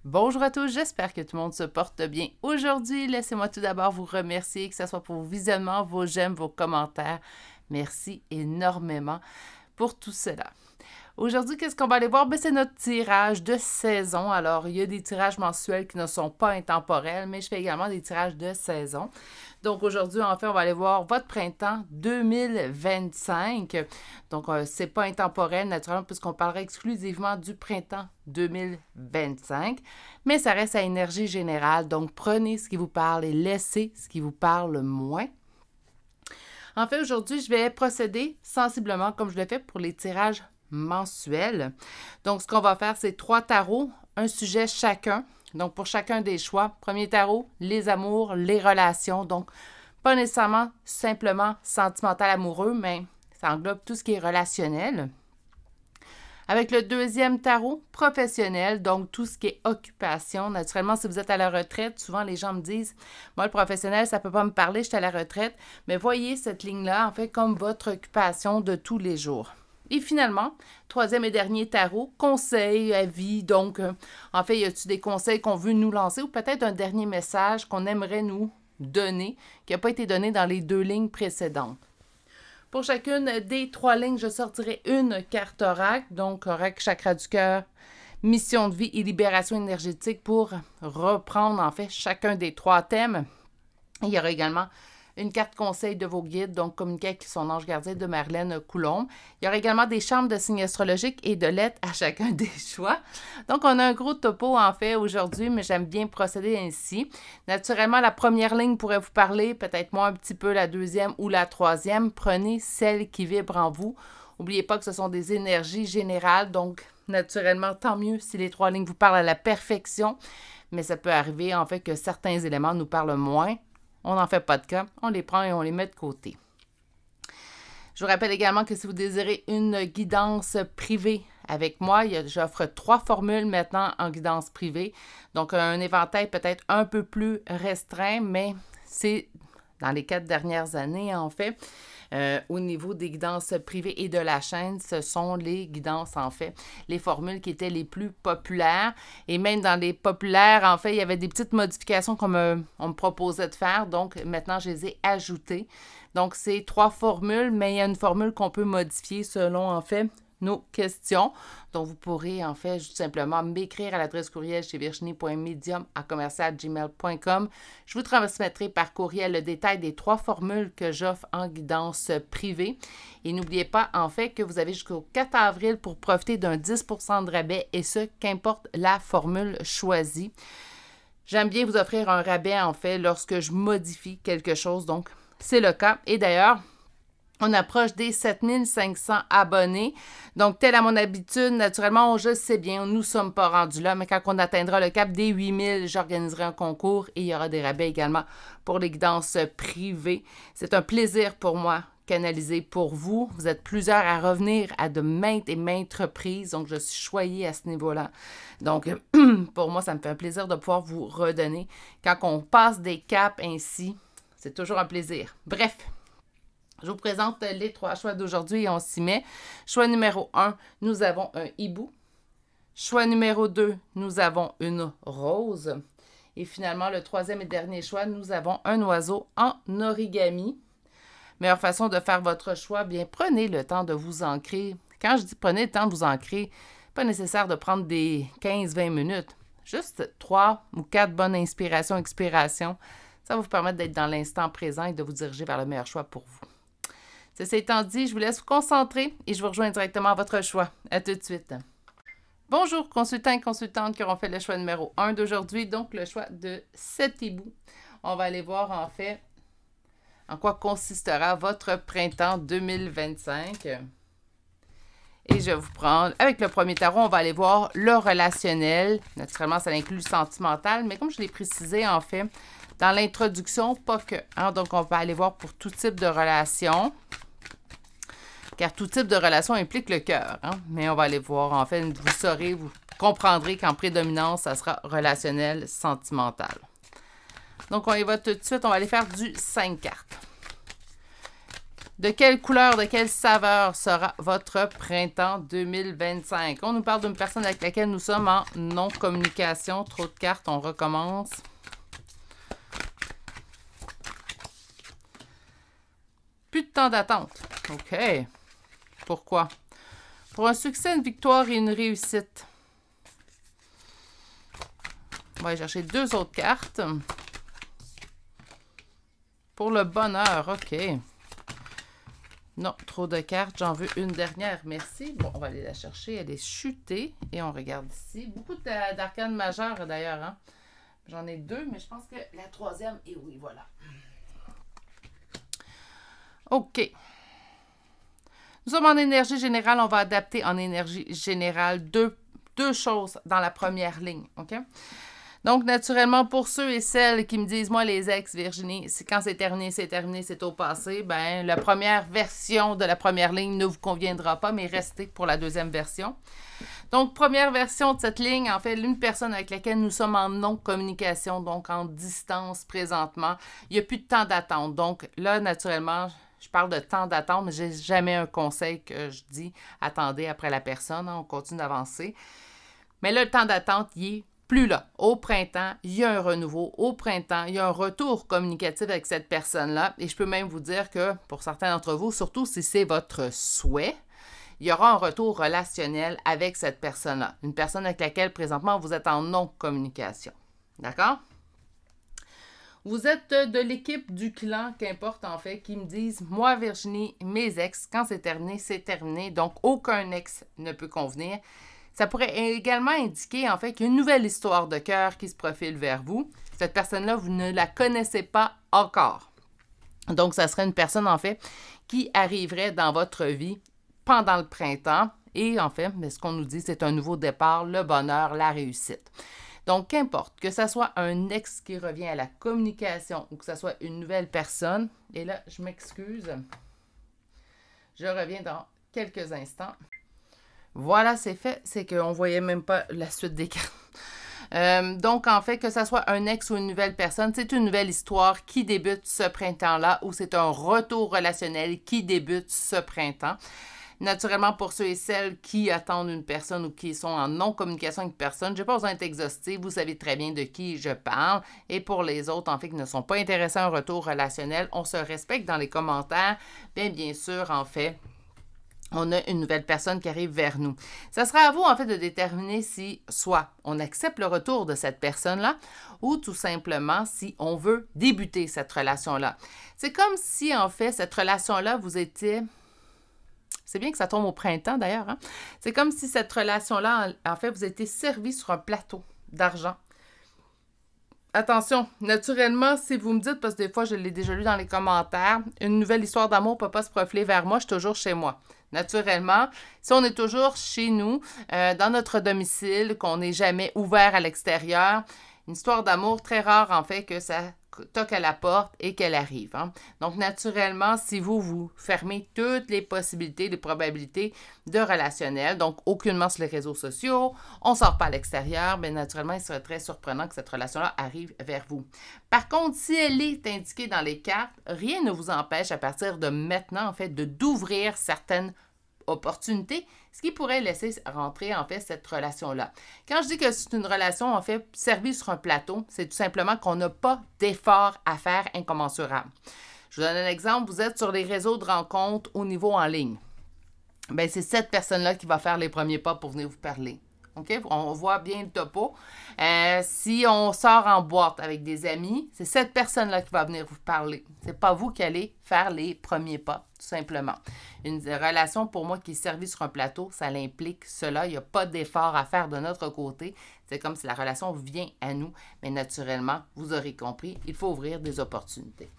Bonjour à tous, j'espère que tout le monde se porte bien. Aujourd'hui, laissez-moi tout d'abord vous remercier, que ce soit pour vos visionnements, vos j'aime, vos commentaires. Merci énormément pour tout cela. Aujourd'hui, qu'est-ce qu'on va aller voir? C'est notre tirage de saison. Alors, il y a des tirages mensuels qui ne sont pas intemporels, mais je fais également des tirages de saison. Donc, aujourd'hui, en fait, on va aller voir votre printemps 2025. Donc, c'est pas intemporel, naturellement, puisqu'on parlera exclusivement du printemps 2025. Mais ça reste à énergie générale. Donc, prenez ce qui vous parle et laissez ce qui vous parle moins. En fait, aujourd'hui, je vais procéder sensiblement comme je l'ai fait pour les tirages mensuels. Donc, ce qu'on va faire, c'est 3 tarots, un sujet chacun. Donc, pour chacun des choix, premier tarot, les amours, les relations. Donc, pas nécessairement simplement sentimental amoureux, mais ça englobe tout ce qui est relationnel. Avec le deuxième tarot, professionnel, donc tout ce qui est occupation. Naturellement, si vous êtes à la retraite, souvent les gens me disent « Moi, le professionnel, ça ne peut pas me parler, je suis à la retraite. » Mais voyez cette ligne-là, en fait, comme votre occupation de tous les jours. Et finalement, troisième et dernier tarot, conseils, avis. Donc, en fait, y a-t-il des conseils qu'on veut nous lancer ou peut-être un dernier message qu'on aimerait nous donner qui n'a pas été donné dans les 2 lignes précédentes? Pour chacune des 3 lignes, je sortirai une carte oracle, donc oracle chakra du cœur, mission de vie et libération énergétique pour reprendre en fait chacun des 3 thèmes. Il y aura également une carte conseil de vos guides, donc communiquer avec son ange gardien de Marlène Coulombe. Il y aura également des chambres de signes astrologiques et de lettres à chacun des choix. Donc, on a un gros topo en fait aujourd'hui, mais j'aime bien procéder ainsi. Naturellement, la première ligne pourrait vous parler, peut-être moins un petit peu la deuxième ou la troisième. Prenez celle qui vibre en vous. N'oubliez pas que ce sont des énergies générales, donc naturellement, tant mieux si les 3 lignes vous parlent à la perfection, mais ça peut arriver en fait que certains éléments nous parlent moins. On n'en fait pas de cas, on les prend et on les met de côté. Je vous rappelle également que si vous désirez une guidance privée avec moi, j'offre 3 formules maintenant en guidance privée. Donc, un éventail peut-être un peu plus restreint, mais c'est dans les 4 dernières années, en fait. Au niveau des guidances privées et de la chaîne, ce sont les guidances, en fait, les formules qui étaient les plus populaires. Et même dans les populaires, en fait, il y avait des petites modifications qu'on on me proposait de faire. Donc, maintenant, je les ai ajoutées. Donc, c'est 3 formules, mais il y a une formule qu'on peut modifier selon, en fait, nos questions. Donc, vous pourrez, en fait, tout simplement m'écrire à l'adresse courriel chez virginie.medium@gmail.com. Je vous transmettrai par courriel le détail des 3 formules que j'offre en guidance privée. Et n'oubliez pas, en fait, que vous avez jusqu'au 4 avril pour profiter d'un 10% de rabais, et ce, qu'importe la formule choisie. J'aime bien vous offrir un rabais, en fait, lorsque je modifie quelque chose. Donc, c'est le cas. Et d'ailleurs, on approche des 7500 abonnés. Donc, tel à mon habitude, naturellement, je sais bien, nous ne sommes pas rendus là, mais quand on atteindra le cap des 8000, j'organiserai un concours et il y aura des rabais également pour les guidances privées. C'est un plaisir pour moi canaliser pour vous. Vous êtes plusieurs à revenir à de maintes et maintes reprises, donc je suis choyée à ce niveau-là. Donc, pour moi, ça me fait un plaisir de pouvoir vous redonner. Quand on passe des caps ainsi, c'est toujours un plaisir. Bref. Je vous présente les 3 choix d'aujourd'hui et on s'y met. Choix numéro 1, nous avons un hibou. Choix numéro 2, nous avons une rose. Et finalement, le 3e et dernier choix, nous avons un oiseau en origami. Meilleure façon de faire votre choix, bien, prenez le temps de vous ancrer. Quand je dis prenez le temps de vous ancrer, pas nécessaire de prendre des 15-20 minutes. Juste 3 ou 4 bonnes inspirations, expirations. Ça va vous permettre d'être dans l'instant présent et de vous diriger vers le meilleur choix pour vous. Ceci étant dit, je vous laisse vous concentrer et je vous rejoins directement à votre choix. À tout de suite. Bonjour, consultants et consultantes qui auront fait le choix numéro 1 d'aujourd'hui, donc le choix de cet hibou. On va aller voir en fait en quoi consistera votre printemps 2025. Et je vais vous prendre, avec le premier tarot, on va aller voir le relationnel. Naturellement, ça inclut le sentimental, mais comme je l'ai précisé en fait, dans l'introduction, pas que. Hein, donc, on va aller voir pour tout type de relation. Car tout type de relation implique le cœur. Hein? Mais on va aller voir, en fait, vous saurez, vous comprendrez qu'en prédominance, ça sera relationnel, sentimental. Donc, on y va tout de suite. On va aller faire du 5 cartes. De quelle couleur, de quelle saveur sera votre printemps 2025? On nous parle d'une personne avec laquelle nous sommes en non-communication. Trop de cartes, on recommence. Plus de temps d'attente. OK. Pourquoi? Pour un succès, une victoire et une réussite. On va aller chercher 2 autres cartes. Pour le bonheur, OK. Non, trop de cartes. J'en veux une dernière. Merci. Bon, on va aller la chercher. Elle est chutée. Et on regarde ici. Beaucoup d'arcanes majeures, d'ailleurs. Hein? J'en ai 2, mais je pense que la 3e... Et oui, voilà. OK. Nous sommes en énergie générale. On va adapter en énergie générale deux choses dans la première ligne. OK? Donc, naturellement, pour ceux et celles qui me disent, moi, les ex, Virginie, quand c'est terminé, c'est au passé, ben, la première version de la première ligne ne vous conviendra pas, mais restez pour la deuxième version. Donc, première version de cette ligne, en fait, une personne avec laquelle nous sommes en non-communication, donc en distance présentement. Il n'y a plus de temps d'attente. Donc, là, naturellement, je parle de temps d'attente, mais je n'ai jamais un conseil que je dis, attendez après la personne, hein, on continue d'avancer. Mais là, le temps d'attente, il est plus là. Au printemps, il y a un renouveau. Au printemps, il y a un retour communicatif avec cette personne-là. Et je peux même vous dire que pour certains d'entre vous, surtout si c'est votre souhait, il y aura un retour relationnel avec cette personne-là. Une personne avec laquelle, présentement, vous êtes en non-communication. D'accord? Vous êtes de l'équipe du clan, qu'importe en fait, qui me disent, moi, Virginie, mes ex, quand c'est terminé, c'est terminé. Donc, aucun ex ne peut convenir. Ça pourrait également indiquer, en fait, qu'il y a une nouvelle histoire de cœur qui se profile vers vous. Cette personne-là, vous ne la connaissez pas encore. Donc, ça serait une personne, en fait, qui arriverait dans votre vie pendant le printemps. Et, en fait, ce qu'on nous dit, c'est un nouveau départ, le bonheur, la réussite. Donc, qu'importe, que ce soit un ex qui revient à la communication ou que ce soit une nouvelle personne. Et là, je m'excuse. Je reviens dans quelques instants. Voilà, c'est fait. C'est qu'on ne voyait même pas la suite des cartes. Donc, en fait, que ce soit un ex ou une nouvelle personne, c'est une nouvelle histoire qui débute ce printemps-là ou c'est un retour relationnel qui débute ce printemps. Naturellement, pour ceux et celles qui attendent une personne ou qui sont en non-communication avec une personne, je n'ai pas besoin d'être exhaustive, vous savez très bien de qui je parle. Et pour les autres, en fait, qui ne sont pas intéressés à un retour relationnel, on se respecte dans les commentaires. Bien sûr, en fait, on a une nouvelle personne qui arrive vers nous. Ça sera à vous, en fait, de déterminer si, soit on accepte le retour de cette personne-là, ou tout simplement si on veut débuter cette relation-là. C'est comme si, en fait, cette relation-là, vous étiez... C'est bien que ça tombe au printemps, d'ailleurs. Hein? C'est comme si cette relation-là, en fait, vous étiez servi sur un plateau d'argent. Attention, naturellement, si vous me dites, parce que des fois, je l'ai déjà lu dans les commentaires, une nouvelle histoire d'amour ne peut pas se profiler vers moi, je suis toujours chez moi. Naturellement, si on est toujours chez nous, dans notre domicile, qu'on n'est jamais ouvert à l'extérieur, une histoire d'amour très rare, en fait, que ça toque à la porte et qu'elle arrive. Hein. Donc, naturellement, si vous fermez toutes les possibilités, les probabilités de relationnel, donc aucunement sur les réseaux sociaux, on ne sort pas à l'extérieur, bien naturellement, il serait très surprenant que cette relation-là arrive vers vous. Par contre, si elle est indiquée dans les cartes, rien ne vous empêche à partir de maintenant, en fait, d'ouvrir certaines opportunités, ce qui pourrait laisser rentrer, en fait, cette relation-là. Quand je dis que c'est une relation, en fait, servie sur un plateau, c'est tout simplement qu'on n'a pas d'effort à faire incommensurable. Je vous donne un exemple. Vous êtes sur les réseaux de rencontres au niveau en ligne. Bien, c'est cette personne-là qui va faire les premiers pas pour venir vous parler. OK? On voit bien le topo. Si on sort en boîte avec des amis, c'est cette personne-là qui va venir vous parler. C'est pas vous qui allez faire les premiers pas, tout simplement. Une relation, pour moi, qui est servie sur un plateau, ça l'implique cela. Il n'y a pas d'effort à faire de notre côté. C'est comme si la relation vient à nous. Mais naturellement, vous aurez compris, il faut ouvrir des opportunités.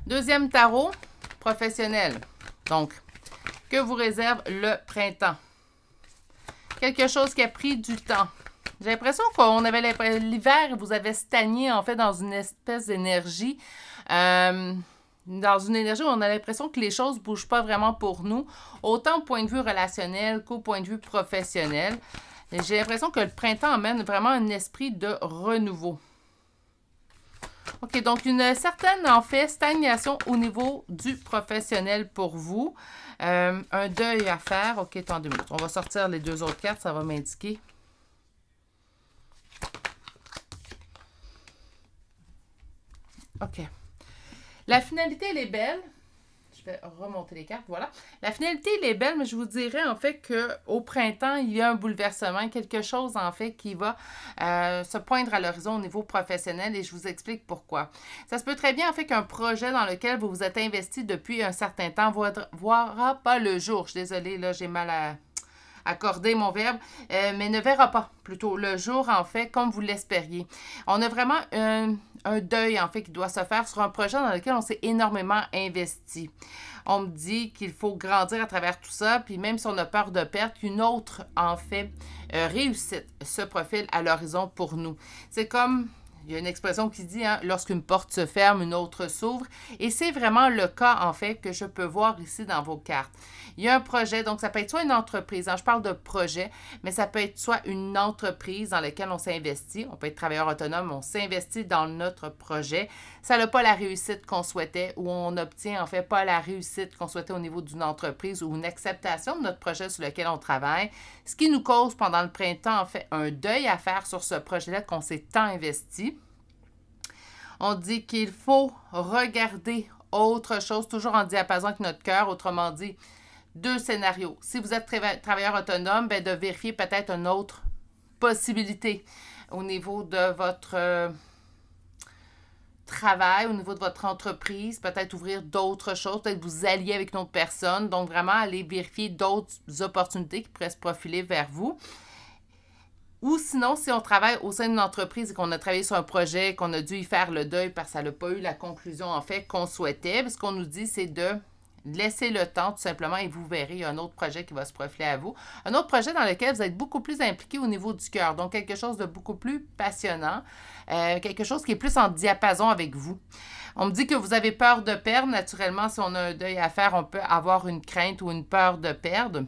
Deuxième tarot, professionnel. Donc, que vous réserve le printemps? Quelque chose qui a pris du temps. J'ai l'impression qu'on avait l'hiver, vous avez stagné en fait dans une espèce d'énergie. Dans une énergie où on a l'impression que les choses ne bougent pas vraiment pour nous, autant au point de vue relationnel qu'au point de vue professionnel. J'ai l'impression que le printemps amène vraiment un esprit de renouveau. OK, donc une certaine, en fait, stagnation au niveau du professionnel pour vous. Un deuil à faire. OK, attends 2 minutes. On va sortir les 2 autres cartes, ça va m'indiquer. OK. La finalité, elle est belle. Je vais remonter les cartes, voilà. La finalité, elle est belle, mais je vous dirais en fait qu'au printemps, il y a un bouleversement, quelque chose en fait qui va se poindre à l'horizon au niveau professionnel et je vous explique pourquoi. Ça se peut très bien en fait qu'un projet dans lequel vous vous êtes investi depuis un certain temps verra pas le jour. Je suis désolée, là, j'ai mal à accorder mon verbe, mais ne verra pas plutôt le jour, en fait, comme vous l'espériez. On a vraiment un deuil, en fait, qui doit se faire sur un projet dans lequel on s'est énormément investi. On me dit qu'il faut grandir à travers tout ça, puis même si on a peur de perdre, qu'une autre, en fait, réussite se profile à l'horizon pour nous. C'est comme... Il y a une expression qui dit, hein, lorsqu'une porte se ferme, une autre s'ouvre. Et c'est vraiment le cas, en fait, que je peux voir ici dans vos cartes. Il y a un projet, donc ça peut être soit une entreprise, hein, je parle de projet, mais ça peut être soit une entreprise dans laquelle on s'investit. On peut être travailleur autonome, on s'investit dans notre projet. Ça n'a pas la réussite qu'on souhaitait ou on n'obtient, en fait, pas la réussite qu'on souhaitait au niveau d'une entreprise ou une acceptation de notre projet sur lequel on travaille. Ce qui nous cause pendant le printemps, en fait, un deuil à faire sur ce projet-là qu'on s'est tant investi. On dit qu'il faut regarder autre chose, toujours en diapason avec notre cœur, autrement dit, 2 scénarios. Si vous êtes travailleur autonome, bien, de vérifier peut-être une autre possibilité au niveau de votre travail, au niveau de votre entreprise, peut-être ouvrir d'autres choses, peut-être vous allier avec une autre personne, donc vraiment aller vérifier d'autres opportunités qui pourraient se profiler vers vous. Ou sinon, si on travaille au sein d'une entreprise et qu'on a travaillé sur un projet, qu'on a dû y faire le deuil parce que ça n'a pas eu la conclusion, en fait, qu'on souhaitait, ce qu'on nous dit, c'est de laisser le temps, tout simplement, et vous verrez, il y a un autre projet qui va se profiler à vous. Un autre projet dans lequel vous êtes beaucoup plus impliqué au niveau du cœur, donc quelque chose de beaucoup plus passionnant, quelque chose qui est plus en diapason avec vous. On me dit que vous avez peur de perdre. Naturellement, si on a un deuil à faire, on peut avoir une crainte ou une peur de perdre.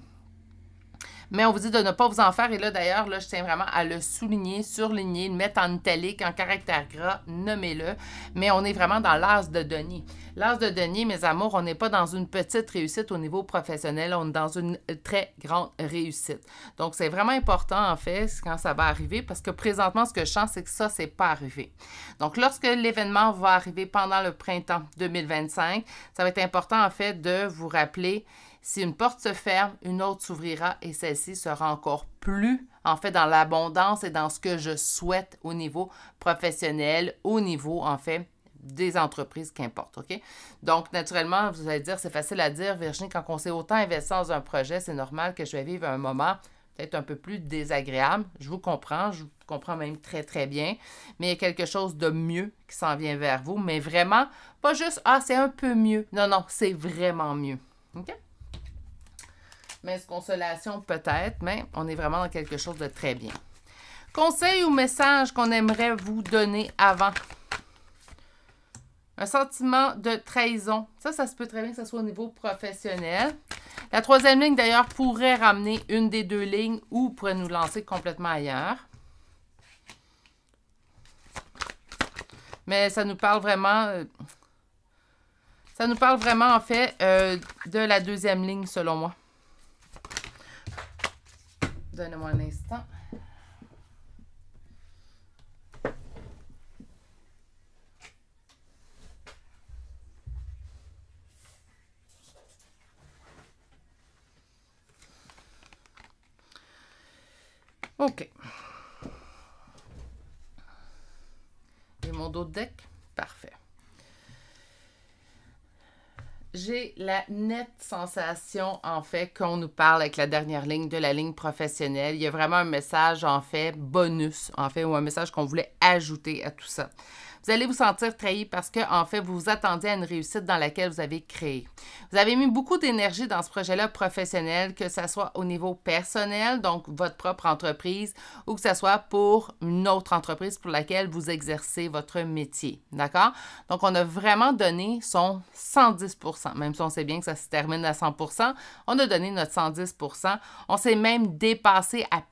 Mais on vous dit de ne pas vous en faire. Et là, d'ailleurs, là, je tiens vraiment à le souligner, surligner, le mettre en italique, en caractère gras, nommez-le. Mais on est vraiment dans l'as de denier. L'as de denier, mes amours, on n'est pas dans une petite réussite au niveau professionnel. On est dans une très grande réussite. Donc, c'est vraiment important, en fait, quand ça va arriver, parce que présentement, ce que je sens, c'est que ça, c'est pas arrivé. Donc, lorsque l'événement va arriver pendant le printemps 2025, ça va être important, en fait, de vous rappeler. Si une porte se ferme, une autre s'ouvrira et celle-ci sera encore plus, en fait, dans l'abondance et dans ce que je souhaite au niveau professionnel, au niveau, en fait, des entreprises, qu'importe, OK? Donc, naturellement, vous allez dire, c'est facile à dire, Virginie, quand on s'est autant investi dans un projet, c'est normal que je vais vivre un moment peut-être un peu plus désagréable. Je vous comprends même très, très bien, mais il y a quelque chose de mieux qui s'en vient vers vous, mais vraiment, pas juste, ah, c'est un peu mieux. Non, non, c'est vraiment mieux, OK? Mais consolation peut-être, mais on est vraiment dans quelque chose de très bien. Conseil ou message qu'on aimerait vous donner avant. Un sentiment de trahison. Ça se peut très bien que ce soit au niveau professionnel. La 3e ligne, d'ailleurs, pourrait ramener une des 2 lignes ou pourrait nous lancer complètement ailleurs. Mais ça nous parle vraiment... en fait, de la 2e ligne, selon moi. Donnez-moi un instant. OK. Et mon dos de deck? Parfait. J'ai la nette sensation, en fait, qu'on nous parle avec la dernière ligne de la ligne professionnelle. Il y a vraiment un message, en fait, bonus, en fait, ou un message qu'on voulait ajouter à tout ça. Vous allez vous sentir trahi parce que, en fait, vous vous attendiez à une réussite dans laquelle vous avez créé. Vous avez mis beaucoup d'énergie dans ce projet-là professionnel, que ce soit au niveau personnel, donc votre propre entreprise, ou que ce soit pour une autre entreprise pour laquelle vous exercez votre métier. D'accord? Donc, on a vraiment donné son 110 %. Même si on sait bien que ça se termine à 100 %, on a donné notre 110 %. On s'est même dépassé à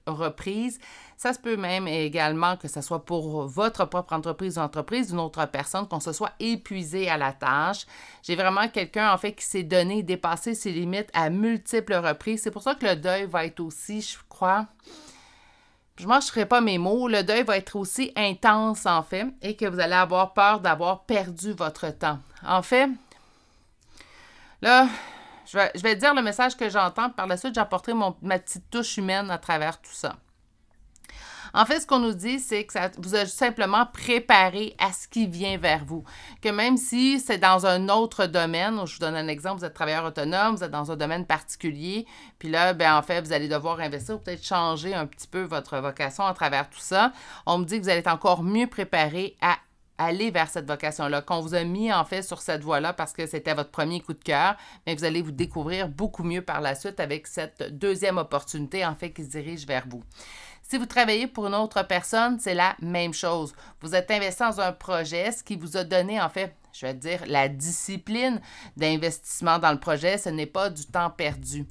reprise. Ça se peut même également que ce soit pour votre propre entreprise ou entreprise d'une autre personne, qu'on se soit épuisé à la tâche. J'ai vraiment quelqu'un, en fait, qui s'est donné, dépassé ses limites à multiples reprises. C'est pour ça que le deuil va être aussi, je crois, je ne mâcherai pas mes mots, le deuil va être aussi intense, en fait, et que vous allez avoir peur d'avoir perdu votre temps. En fait, là, je vais dire le message que j'entends, par la suite, j'apporterai ma petite touche humaine à travers tout ça. En fait, ce qu'on nous dit, c'est que ça vous a simplement préparé à ce qui vient vers vous. Que même si c'est dans un autre domaine, je vous donne un exemple, vous êtes travailleur autonome, vous êtes dans un domaine particulier, puis là, bien, en fait, vous allez devoir investir ou peut-être changer un petit peu votre vocation à travers tout ça. On me dit que vous allez être encore mieux préparé à aller vers cette vocation-là, qu'on vous a mis en fait sur cette voie-là parce que c'était votre premier coup de cœur, mais vous allez vous découvrir beaucoup mieux par la suite avec cette deuxième opportunité en fait qui se dirige vers vous. Si vous travaillez pour une autre personne, c'est la même chose. Vous êtes investi dans un projet, ce qui vous a donné en fait, je vais dire, la discipline d'investissement dans le projet, ce n'est pas du temps perdu.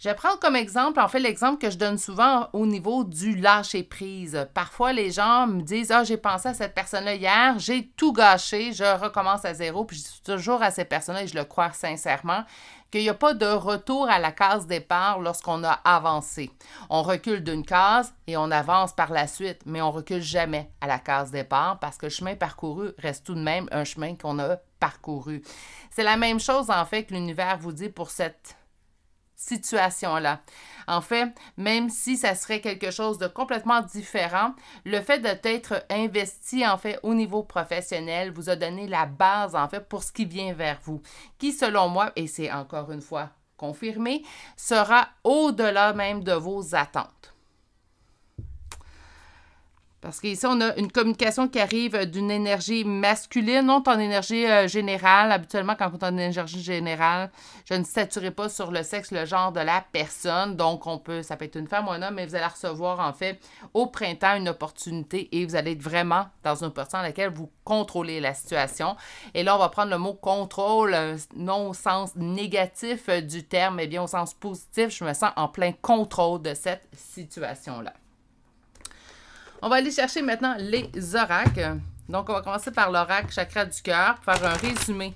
Je vais prendre comme exemple, en fait, l'exemple que je donne souvent au niveau du lâcher-prise. Parfois, les gens me disent « Ah, j'ai pensé à cette personne-là hier, j'ai tout gâché, je recommence à zéro. » Puis je dis toujours à ces personnes-là, et je le crois sincèrement, qu'il n'y a pas de retour à la case départ lorsqu'on a avancé. On recule d'une case et on avance par la suite, mais on ne recule jamais à la case départ parce que le chemin parcouru reste tout de même un chemin qu'on a parcouru. C'est la même chose, en fait, que l'univers vous dit pour cette situation-là. En fait, même si ça serait quelque chose de complètement différent, le fait d'être investi, en fait, au niveau professionnel vous a donné la base, en fait, pour ce qui vient vers vous, qui, selon moi, et c'est encore une fois confirmé, sera au-delà même de vos attentes. Parce qu'ici, on a une communication qui arrive d'une énergie masculine, non ton énergie générale. Habituellement, quand on a une énergie générale, je ne statuerai pas sur le sexe, le genre de la personne. Donc, ça peut être une femme ou un homme, mais vous allez recevoir, en fait, au printemps, une opportunité et vous allez être vraiment dans une position dans laquelle vous contrôlez la situation. Et là, on va prendre le mot contrôle, non au sens négatif du terme, mais bien au sens positif. Je me sens en plein contrôle de cette situation-là. On va aller chercher maintenant les oracles. Donc, on va commencer par l'oracle chakra du cœur pour faire un résumé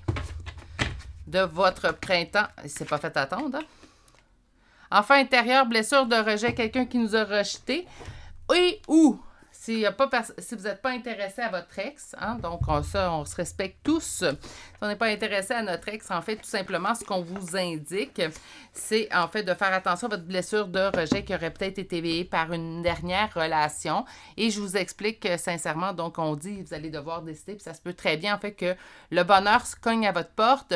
de votre printemps. C'est pas fait attendre. Hein? Enfant intérieur, blessure de rejet, quelqu'un qui nous a rejeté. Et ou, si vous n'êtes pas intéressé à votre ex, hein, donc on se respecte tous. Si on n'est pas intéressé à notre ex, en fait, tout simplement, ce qu'on vous indique, c'est en fait de faire attention à votre blessure de rejet qui aurait peut-être été éveillée par une dernière relation. Et je vous explique sincèrement, donc on dit, vous allez devoir décider, puis ça se peut très bien en fait que le bonheur se cogne à votre porte,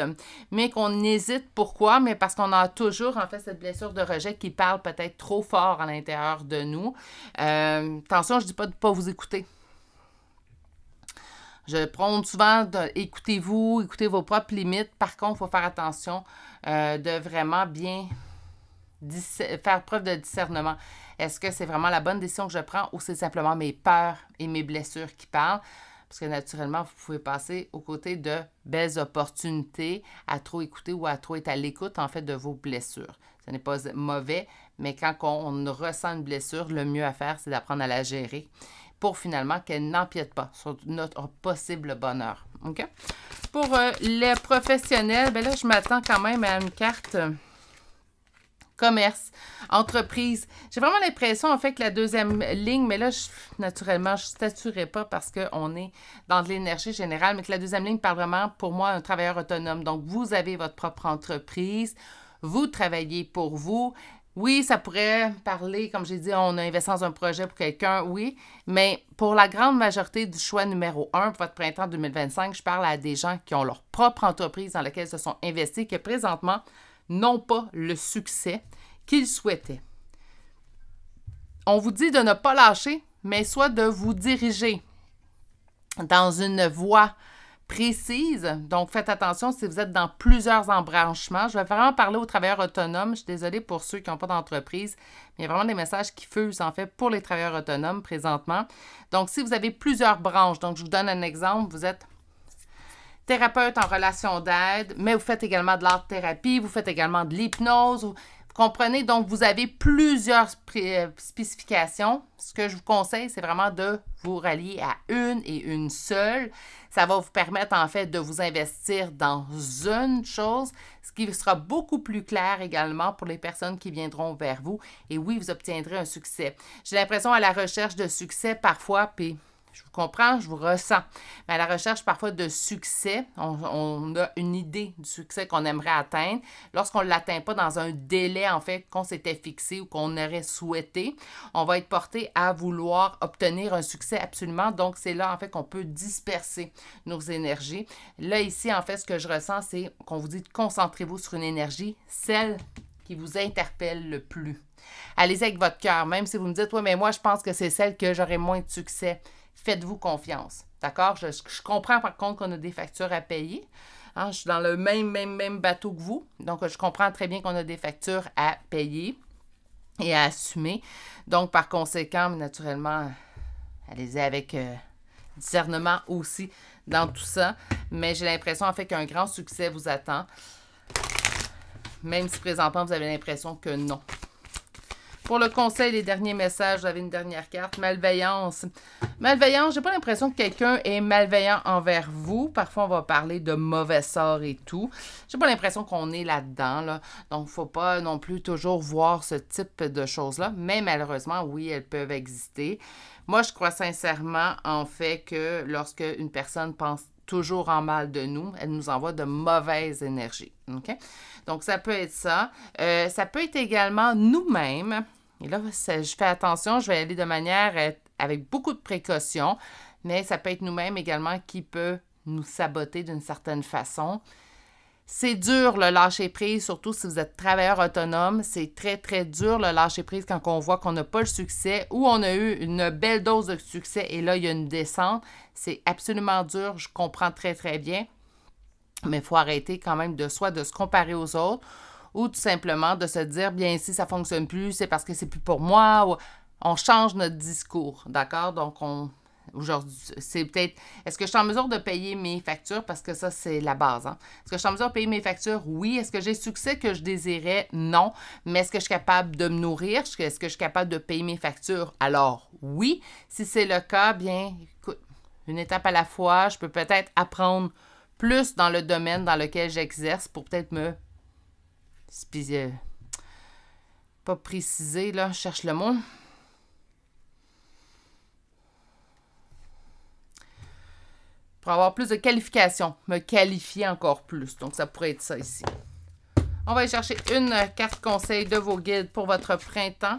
mais qu'on hésite. Pourquoi? Mais parce qu'on a toujours en fait cette blessure de rejet qui parle peut-être trop fort à l'intérieur de nous. Attention, je ne dis pas de ne pas vous écouter. Je prône souvent écoutez-vous, écoutez vos propres limites. Par contre, il faut faire attention de vraiment bien faire preuve de discernement. Est-ce que c'est vraiment la bonne décision que je prends ou c'est simplement mes peurs et mes blessures qui parlent? Parce que naturellement, vous pouvez passer aux côtés de belles opportunités à trop écouter ou à trop être à l'écoute, en fait, de vos blessures. Ce n'est pas mauvais, mais quand on ressent une blessure, le mieux à faire, c'est d'apprendre à la gérer pour finalement qu'elle n'empiète pas sur notre possible bonheur. OK? Pour les professionnels, bien là, je m'attends quand même à une carte commerce, entreprise. J'ai vraiment l'impression, en fait, que la deuxième ligne, mais là, naturellement, je ne statuerai pas parce qu'on est dans de l'énergie générale, mais que la deuxième ligne parle vraiment, pour moi, un travailleur autonome. Donc, vous avez votre propre entreprise, vous travaillez pour vous. Oui, ça pourrait parler, comme j'ai dit, on a investi dans un projet pour quelqu'un, oui, mais pour la grande majorité du choix numéro 1 pour votre printemps 2025, je parle à des gens qui ont leur propre entreprise dans laquelle ils se sont investis, qui présentement n'ont pas le succès qu'ils souhaitaient. On vous dit de ne pas lâcher, mais soit de vous diriger dans une voie précise. Donc, faites attention si vous êtes dans plusieurs embranchements. Je vais vraiment parler aux travailleurs autonomes. Je suis désolée pour ceux qui n'ont pas d'entreprise, mais il y a vraiment des messages qui fusent, en fait, pour les travailleurs autonomes présentement. Donc, si vous avez plusieurs branches, donc je vous donne un exemple, vous êtes thérapeute en relation d'aide, mais vous faites également de l'art-thérapie, vous faites également de l'hypnose, vous comprenez? Donc, vous avez plusieurs spécifications. Ce que je vous conseille, c'est vraiment de vous rallier à une et une seule. Ça va vous permettre, en fait, de vous investir dans une chose, ce qui sera beaucoup plus clair également pour les personnes qui viendront vers vous. Et oui, vous obtiendrez un succès. J'ai l'impression à la recherche de succès parfois, puis je vous comprends, je vous ressens. Mais à la recherche parfois de succès, on a une idée du succès qu'on aimerait atteindre. Lorsqu'on ne l'atteint pas dans un délai, en fait, qu'on s'était fixé ou qu'on aurait souhaité, on va être porté à vouloir obtenir un succès absolument. Donc, c'est là, en fait, qu'on peut disperser nos énergies. Là, ici, en fait, ce que je ressens, c'est qu'on vous dit concentrez-vous sur une énergie, celle qui vous interpelle le plus. Allez-y avec votre cœur, même si vous me dites, oui, mais moi, je pense que c'est celle que j'aurai moins de succès. Faites-vous confiance, d'accord? Je comprends par contre qu'on a des factures à payer. Hein, je suis dans le même bateau que vous. Donc, je comprends très bien qu'on a des factures à payer et à assumer. Donc, par conséquent, naturellement, allez-y avec discernement aussi dans tout ça. Mais j'ai l'impression, en fait, qu'un grand succès vous attend. Même si présentement, vous avez l'impression que non. Pour le conseil, les derniers messages, vous avez une dernière carte. Malveillance. Malveillance, j'ai pas l'impression que quelqu'un est malveillant envers vous. Parfois, on va parler de mauvais sort et tout. J'ai pas l'impression qu'on est là-dedans, là. Donc, faut pas non plus toujours voir ce type de choses-là. Mais malheureusement, oui, elles peuvent exister. Moi, je crois sincèrement, en fait, que lorsque une personne pense toujours en mal de nous, elle nous envoie de mauvaises énergies. OK? Donc, ça peut être ça. Ça peut être également nous-mêmes. Et là, je fais attention, je vais aller de manière avec beaucoup de précaution, mais ça peut être nous-mêmes également qui peut nous saboter d'une certaine façon. C'est dur le lâcher-prise, surtout si vous êtes travailleur autonome. C'est très, très dur le lâcher-prise quand on voit qu'on n'a pas le succès ou on a eu une belle dose de succès et là, il y a une descente. C'est absolument dur, je comprends très, très bien. Mais il faut arrêter quand même de se comparer aux autres ou tout simplement de se dire, bien, si ça ne fonctionne plus, c'est parce que c'est plus pour moi. Ou on change notre discours, d'accord? Donc, aujourd'hui, c'est peut-être, est-ce que je suis en mesure de payer mes factures? Parce que ça, c'est la base. Hein? Est-ce que je suis en mesure de payer mes factures? Oui. Est-ce que j'ai le succès que je désirais? Non. Mais est-ce que je suis capable de me nourrir? Est-ce que je suis capable de payer mes factures? Alors, oui. Si c'est le cas, bien, écoute, une étape à la fois, je peux peut-être apprendre plus dans le domaine dans lequel j'exerce pour peut-être pas préciser, là, je cherche le mot. Pour avoir plus de qualification, me qualifier encore plus. Donc, ça pourrait être ça ici. On va aller chercher une carte conseil de vos guides pour votre printemps.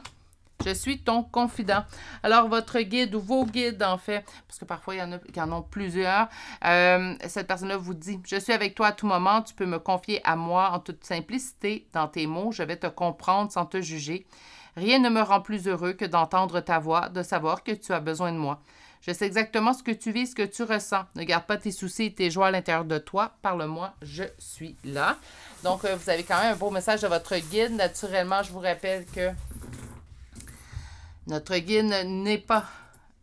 Je suis ton confident. Alors, votre guide ou vos guides, en fait, parce que parfois, il y en a qui en ont plusieurs, cette personne-là vous dit « Je suis avec toi à tout moment, tu peux me confier à moi en toute simplicité dans tes mots, je vais te comprendre sans te juger. Rien ne me rend plus heureux que d'entendre ta voix, de savoir que tu as besoin de moi. Je sais exactement ce que tu vis, ce que tu ressens. Ne garde pas tes soucis et tes joies à l'intérieur de toi. Parle-moi, je suis là. » Donc, vous avez quand même un beau message de votre guide. Naturellement, je vous rappelle que notre guide n'est pas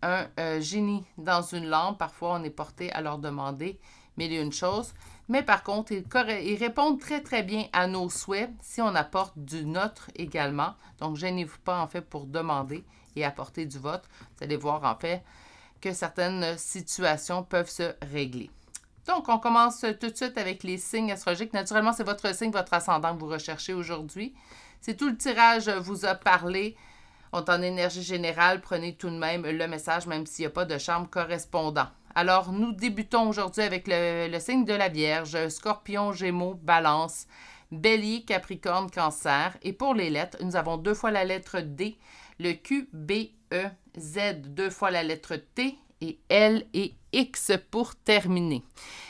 un génie dans une lampe. Parfois, on est porté à leur demander mille et une choses. Mais par contre, ils répondent très, très bien à nos souhaits si on apporte du nôtre également. Donc, gênez-vous pas, en fait, pour demander et apporter du vôtre. Vous allez voir, en fait, que certaines situations peuvent se régler. Donc, on commence tout de suite avec les signes astrologiques. Naturellement, c'est votre signe, votre ascendant que vous recherchez aujourd'hui. Si tout le tirage vous a parlé, on est en énergie générale, prenez tout de même le message, même s'il n'y a pas de charme correspondant. Alors, nous débutons aujourd'hui avec le signe de la Vierge, Scorpion, Gémeaux, Balance, Bélier, Capricorne, Cancer. Et pour les lettres, nous avons 2 fois la lettre D, le Q, B, E, Z, 2 fois la lettre T et L et X pour terminer.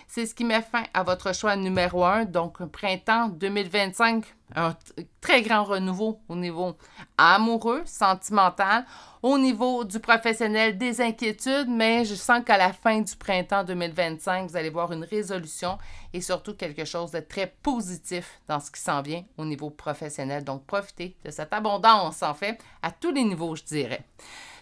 C'est ce qui met fin à votre choix numéro 1, donc printemps 2025, un très grand renouveau au niveau amoureux, sentimental, au niveau du professionnel, des inquiétudes, mais je sens qu'à la fin du printemps 2025, vous allez voir une résolution et surtout quelque chose de très positif dans ce qui s'en vient au niveau professionnel. Donc, profitez de cette abondance, en fait, à tous les niveaux, je dirais.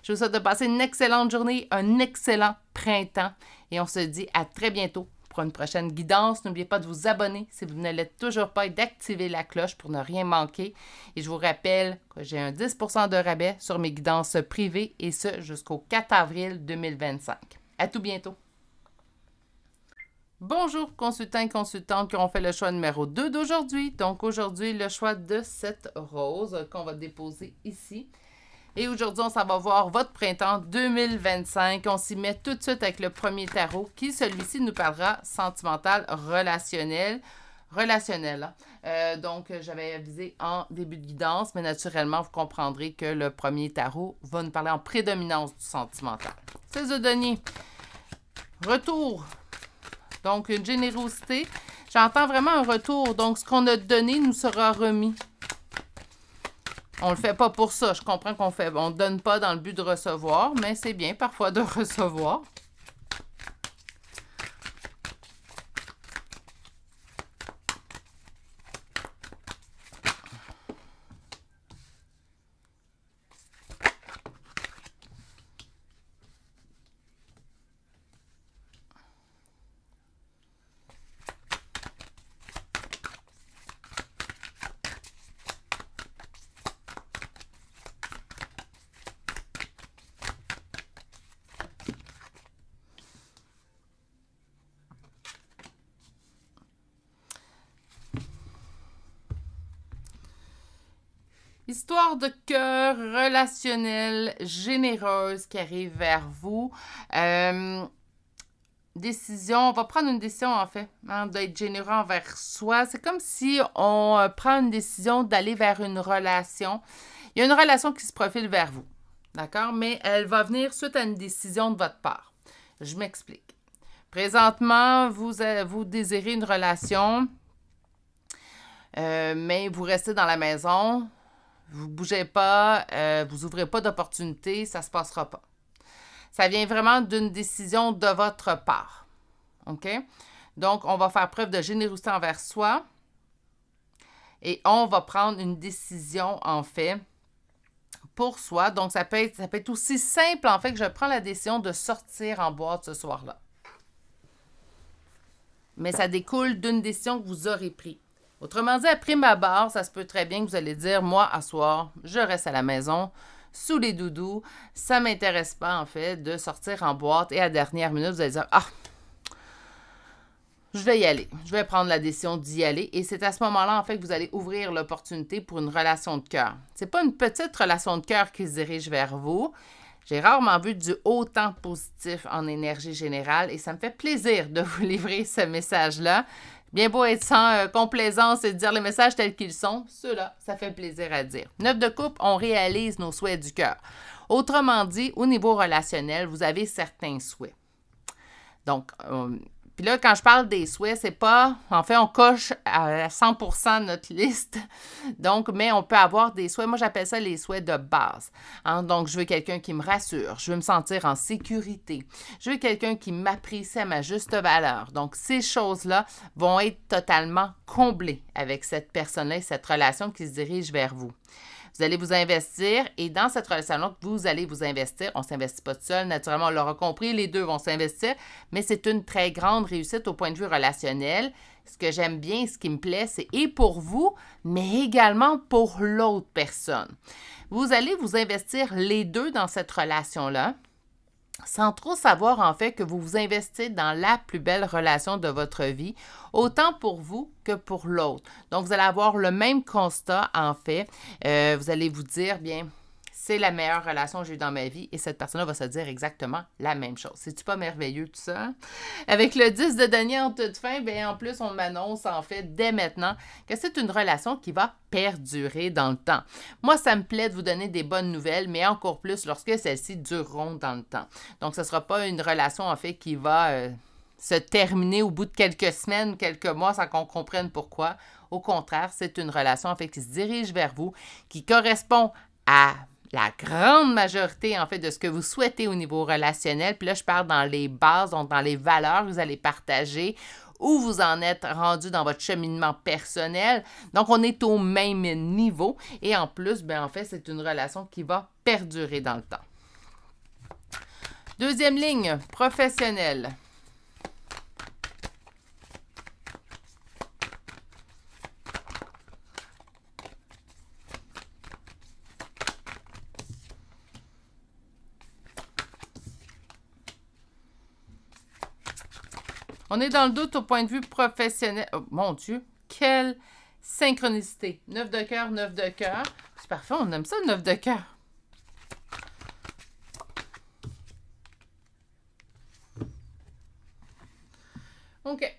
Je vous souhaite de passer une excellente journée, un excellent printemps et on se dit à très bientôt pour une prochaine guidance. N'oubliez pas de vous abonner si vous ne l'êtes toujours pas et d'activer la cloche pour ne rien manquer. Et je vous rappelle que j'ai un 10% de rabais sur mes guidances privées et ce jusqu'au 4 avril 2025. À tout bientôt! Bonjour consultants et consultantes qui ont fait le choix numéro 2 d'aujourd'hui. Donc aujourd'hui, le choix de cette rose qu'on va déposer ici. Et aujourd'hui, on s'en va voir votre printemps 2025. On s'y met tout de suite avec le premier tarot qui, celui-ci, nous parlera sentimental, relationnel. Donc, j'avais avisé en début de guidance, mais naturellement, vous comprendrez que le premier tarot va nous parler en prédominance du sentimental. 16 de denier. Retour. Donc, une générosité. J'entends vraiment un retour. Donc, ce qu'on a donné nous sera remis. On ne le fait pas pour ça. Je comprends qu'on ne donne pas dans le but de recevoir, mais c'est bien parfois de recevoir. Histoire de cœur relationnelle, généreuse qui arrive vers vous. Décision, on va prendre une décision en fait, d'être généreux envers soi. C'est comme si on prend une décision d'aller vers une relation. Il y a une relation qui se profile vers vous, d'accord? Mais elle va venir suite à une décision de votre part. Je m'explique. Présentement, vous désirez une relation, mais vous restez dans la maison. Vous ne bougez pas, vous n'ouvrez pas d'opportunités, ça ne se passera pas. Ça vient vraiment d'une décision de votre part. OK? Donc, on va faire preuve de générosité envers soi et on va prendre une décision, en fait, pour soi. Donc, ça peut être aussi simple, en fait, que je prends la décision de sortir en boîte ce soir-là. Mais ça découle d'une décision que vous aurez prise. Autrement dit, après ma barre, ça se peut très bien que vous allez dire, moi, à soir, je reste à la maison, sous les doudous. Ça ne m'intéresse pas, en fait, de sortir en boîte. Et à la dernière minute, vous allez dire, ah, je vais y aller. Je vais prendre la décision d'y aller. Et c'est à ce moment-là, en fait, que vous allez ouvrir l'opportunité pour une relation de cœur. Ce n'est pas une petite relation de cœur qui se dirige vers vous. J'ai rarement vu du autant positif en énergie générale et ça me fait plaisir de vous livrer ce message-là. Bien beau être sans complaisance et dire les messages tels qu'ils sont, ceux-là, ça fait plaisir à dire. 9 de coupe, on réalise nos souhaits du cœur. Autrement dit, au niveau relationnel, vous avez certains souhaits. Donc, puis là, quand je parle des souhaits, c'est pas... En fait, on coche à 100% notre liste. Donc, mais on peut avoir des souhaits. Moi, j'appelle ça les souhaits de base. Donc, je veux quelqu'un qui me rassure. Je veux me sentir en sécurité. Je veux quelqu'un qui m'apprécie à ma juste valeur. Donc, ces choses-là vont être totalement comblées avec cette personne-là et cette relation qui se dirige vers vous. Vous allez vous investir et dans cette relation-là, vous allez vous investir. On ne s'investit pas tout seul. Naturellement, on l'aura compris, les deux vont s'investir, mais c'est une très grande réussite au point de vue relationnel. Ce que j'aime bien, ce qui me plaît, c'est et pour vous, mais également pour l'autre personne. Vous allez vous investir les deux dans cette relation-là, sans trop savoir en fait que vous vous investissez dans la plus belle relation de votre vie, autant pour vous que pour l'autre. Donc, vous allez avoir le même constat en fait. Vous allez vous dire, bien, c'est la meilleure relation que j'ai eue dans ma vie et cette personne-là va se dire exactement la même chose. C'est-tu pas merveilleux tout ça? Avec le 10 de denier en toute fin, bien, en plus, on m'annonce en fait dès maintenant que c'est une relation qui va perdurer dans le temps. Moi, ça me plaît de vous donner des bonnes nouvelles, mais encore plus lorsque celles-ci dureront dans le temps. Donc, ce ne sera pas une relation en fait qui va se terminer au bout de quelques semaines, quelques mois sans qu'on comprenne pourquoi. Au contraire, c'est une relation en fait qui se dirige vers vous, qui correspond à la grande majorité, en fait, de ce que vous souhaitez au niveau relationnel. Puis là, je parle dans les bases, donc dans les valeurs que vous allez partager, où vous en êtes rendu dans votre cheminement personnel. Donc, on est au même niveau. Et en plus, bien, en fait, c'est une relation qui va perdurer dans le temps. Deuxième ligne, professionnelle. On est dans le doute au point de vue professionnel. Oh, mon Dieu, quelle synchronicité. 9 de cœur, 9 de cœur. C'est parfait, on aime ça, 9 de cœur. OK.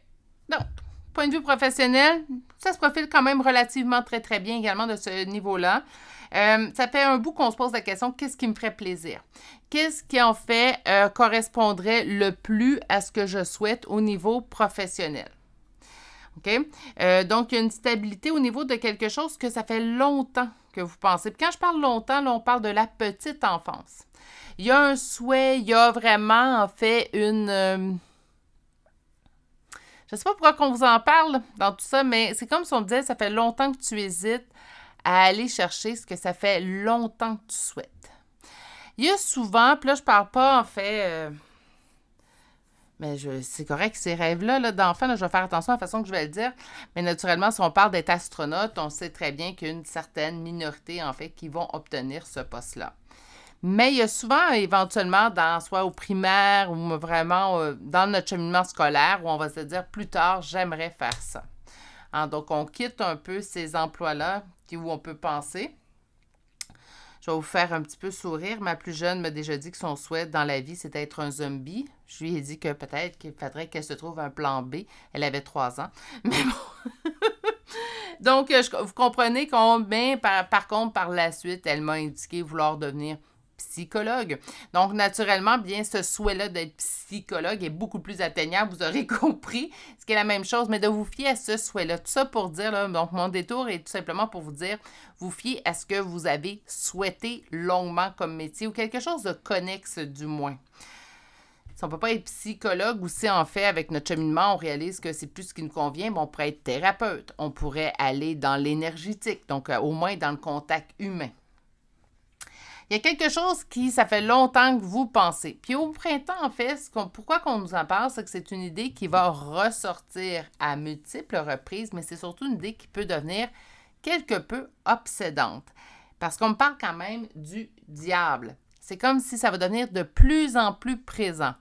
Donc, point de vue professionnel, ça se profile quand même relativement très bien également de ce niveau-là. Ça fait un bout qu'on se pose la question, qu'est-ce qui me ferait plaisir? Qu'est-ce qui en fait correspondrait le plus à ce que je souhaite au niveau professionnel? OK? Donc, il y a une stabilité au niveau de quelque chose que ça fait longtemps que vous pensez. Puis quand je parle longtemps, là, on parle de la petite enfance. Il y a un souhait, il y a vraiment en fait une... Je ne sais pas pourquoi qu'on vous en parle dans tout ça, mais c'est comme si on me disait, ça fait longtemps que tu hésites à aller chercher ce que ça fait longtemps que tu souhaites. Il y a souvent, puis là, je ne parle pas en fait, mais c'est correct, ces rêves-là là, d'enfants, là, je vais faire attention à la façon que je vais le dire, mais naturellement, si on parle d'être astronaute, on sait très bien qu'il y a une certaine minorité en fait qui vont obtenir ce poste-là. Mais il y a souvent, éventuellement, soit au primaire ou vraiment dans notre cheminement scolaire, où on va se dire plus tard, j'aimerais faire ça. Hein, donc, on quitte un peu ces emplois-là où on peut penser. Je vais vous faire un petit peu sourire. Ma plus jeune m'a déjà dit que son souhait dans la vie, c'est d'être un zombie. Je lui ai dit que peut-être qu'il faudrait qu'elle se trouve un plan B. Elle avait 3 ans. Mais bon... Donc, vous comprenez combien, par contre, par la suite, elle m'a indiqué vouloir devenir psychologue. Donc, naturellement, bien, ce souhait-là d'être psychologue est beaucoup plus atteignable, vous aurez compris, ce qui est la même chose, mais de vous fier à ce souhait-là. Tout ça pour dire, là, donc mon détour est tout simplement pour vous dire, vous fiez à ce que vous avez souhaité longuement comme métier ou quelque chose de connexe du moins. Si on ne peut pas être psychologue ou si en fait, avec notre cheminement, on réalise que c'est plus ce qui nous convient, bon, on pourrait être thérapeute, on pourrait aller dans l'énergétique, donc au moins dans le contact humain. Il y a quelque chose qui, ça fait longtemps que vous pensez. Puis au printemps, en fait, pourquoi qu'on nous en parle, c'est que c'est une idée qui va ressortir à multiples reprises, mais c'est surtout une idée qui peut devenir quelque peu obsédante. Parce qu'on me parle quand même du diable. C'est comme si ça va devenir de plus en plus présent.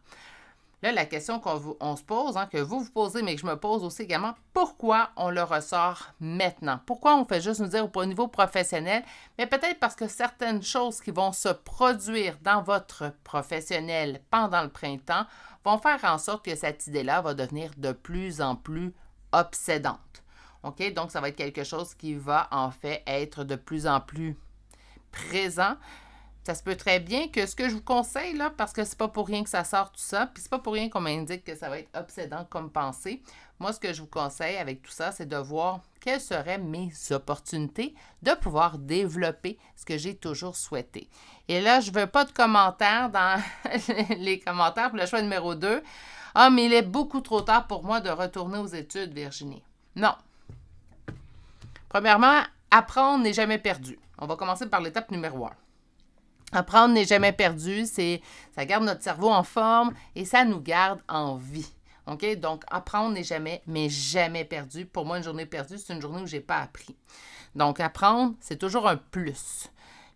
Là, la question qu'on se pose, hein, que vous posez, mais que je me pose aussi également, pourquoi on le ressort maintenant? Pourquoi on fait juste nous dire au niveau professionnel? Mais peut-être parce que certaines choses qui vont se produire dans votre professionnel pendant le printemps vont faire en sorte que cette idée-là va devenir de plus en plus obsédante. OK? Donc, ça va être quelque chose qui va en fait être de plus en plus présent. Ça se peut très bien que ce que je vous conseille, là, parce que c'est pas pour rien que ça sort tout ça, puis c'est pas pour rien qu'on m'indique que ça va être obsédant comme pensée. Moi, ce que je vous conseille avec tout ça, c'est de voir quelles seraient mes opportunités de pouvoir développer ce que j'ai toujours souhaité. Et là, je veux pas de commentaires dans les commentaires pour le choix numéro 2. Ah, mais il est beaucoup trop tard pour moi de retourner aux études, Virginie. Non. Premièrement, apprendre n'est jamais perdu. On va commencer par l'étape numéro 1. Apprendre n'est jamais perdu, ça garde notre cerveau en forme et ça nous garde en vie. OK? Donc, apprendre n'est jamais, mais jamais perdu. Pour moi, une journée perdue, c'est une journée où je n'ai pas appris. Donc, apprendre, c'est toujours un plus.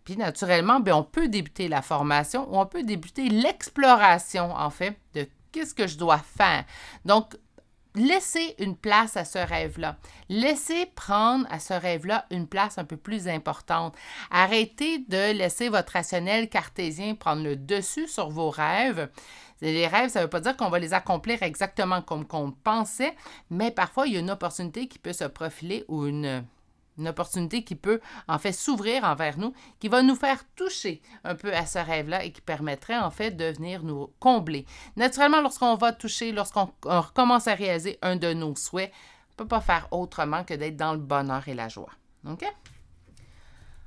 Puis, naturellement, bien, on peut débuter la formation ou on peut débuter l'exploration, en fait, de qu'est-ce que je dois faire. Donc, laissez une place à ce rêve-là. Laissez prendre à ce rêve-là une place un peu plus importante. Arrêtez de laisser votre rationnel cartésien prendre le dessus sur vos rêves. Les rêves, ça ne veut pas dire qu'on va les accomplir exactement comme qu'on pensait, mais parfois, il y a une opportunité qui peut se profiler ou une opportunité qui peut en fait s'ouvrir envers nous, qui va nous faire toucher un peu à ce rêve-là et qui permettrait en fait de venir nous combler. Naturellement, lorsqu'on va toucher, lorsqu'on commence à réaliser un de nos souhaits, on ne peut pas faire autrement que d'être dans le bonheur et la joie. OK?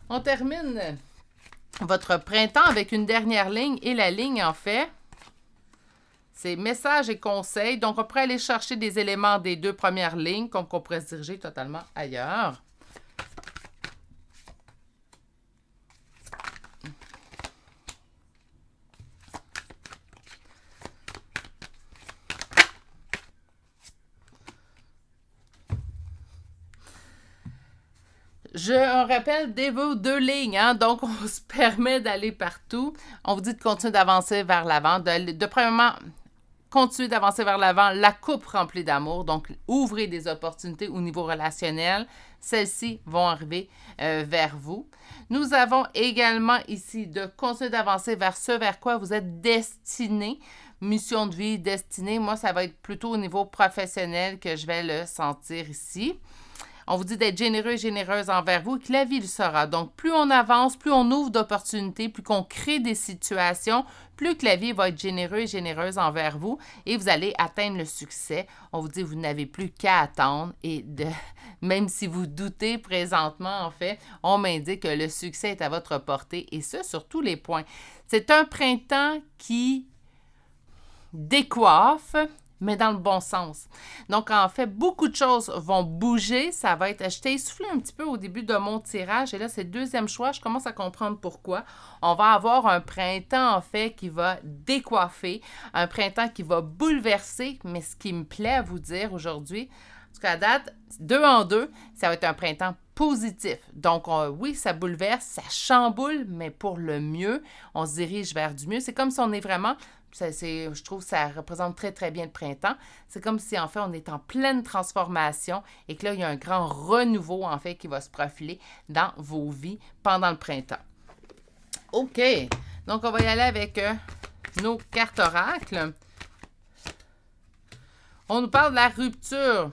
On termine votre printemps avec une dernière ligne et la ligne en fait, c'est messages et conseils. Donc, on pourrait aller chercher des éléments des 2 premières lignes comme qu'on pourrait se diriger totalement ailleurs. On rappelle dès vos 2 lignes, hein? Donc on se permet d'aller partout. On vous dit de continuer d'avancer vers l'avant, de premièrement continuez d'avancer vers l'avant. La coupe remplie d'amour. Donc, ouvrez des opportunités au niveau relationnel. Celles-ci vont arriver vers vous. Nous avons également ici de continuer d'avancer vers ce vers quoi vous êtes destiné. Mission de vie, destinée. Moi, ça va être plutôt au niveau professionnel que je vais le sentir ici. On vous dit d'être généreux et généreuse envers vous et que la vie le sera. Donc, plus on avance, plus on ouvre d'opportunités, plus qu'on crée des situations, plus que la vie va être généreuse et généreuse envers vous et vous allez atteindre le succès. On vous dit que vous n'avez plus qu'à attendre et même si vous doutez présentement, en fait, on m'indique que le succès est à votre portée et ce, sur tous les points. C'est un printemps qui décoiffe, mais dans le bon sens. Donc, en fait, beaucoup de choses vont bouger. Ça va être... Je t'ai essoufflé un petit peu au début de mon tirage. Et là, c'est le deuxième choix. Je commence à comprendre pourquoi. On va avoir un printemps, en fait, qui va décoiffer. Un printemps qui va bouleverser. Mais ce qui me plaît à vous dire aujourd'hui, parce qu'à date, 2 en 2, ça va être un printemps positif. Donc, oui, ça bouleverse, ça chamboule, mais pour le mieux, on se dirige vers du mieux. C'est comme si on est vraiment... je trouve que ça représente très, très bien le printemps. C'est comme si, en fait, on est en pleine transformation et que là, il y a un grand renouveau, en fait, qui va se profiler dans vos vies pendant le printemps. OK. Donc, on va y aller avec nos cartes oracles. On nous parle de la rupture.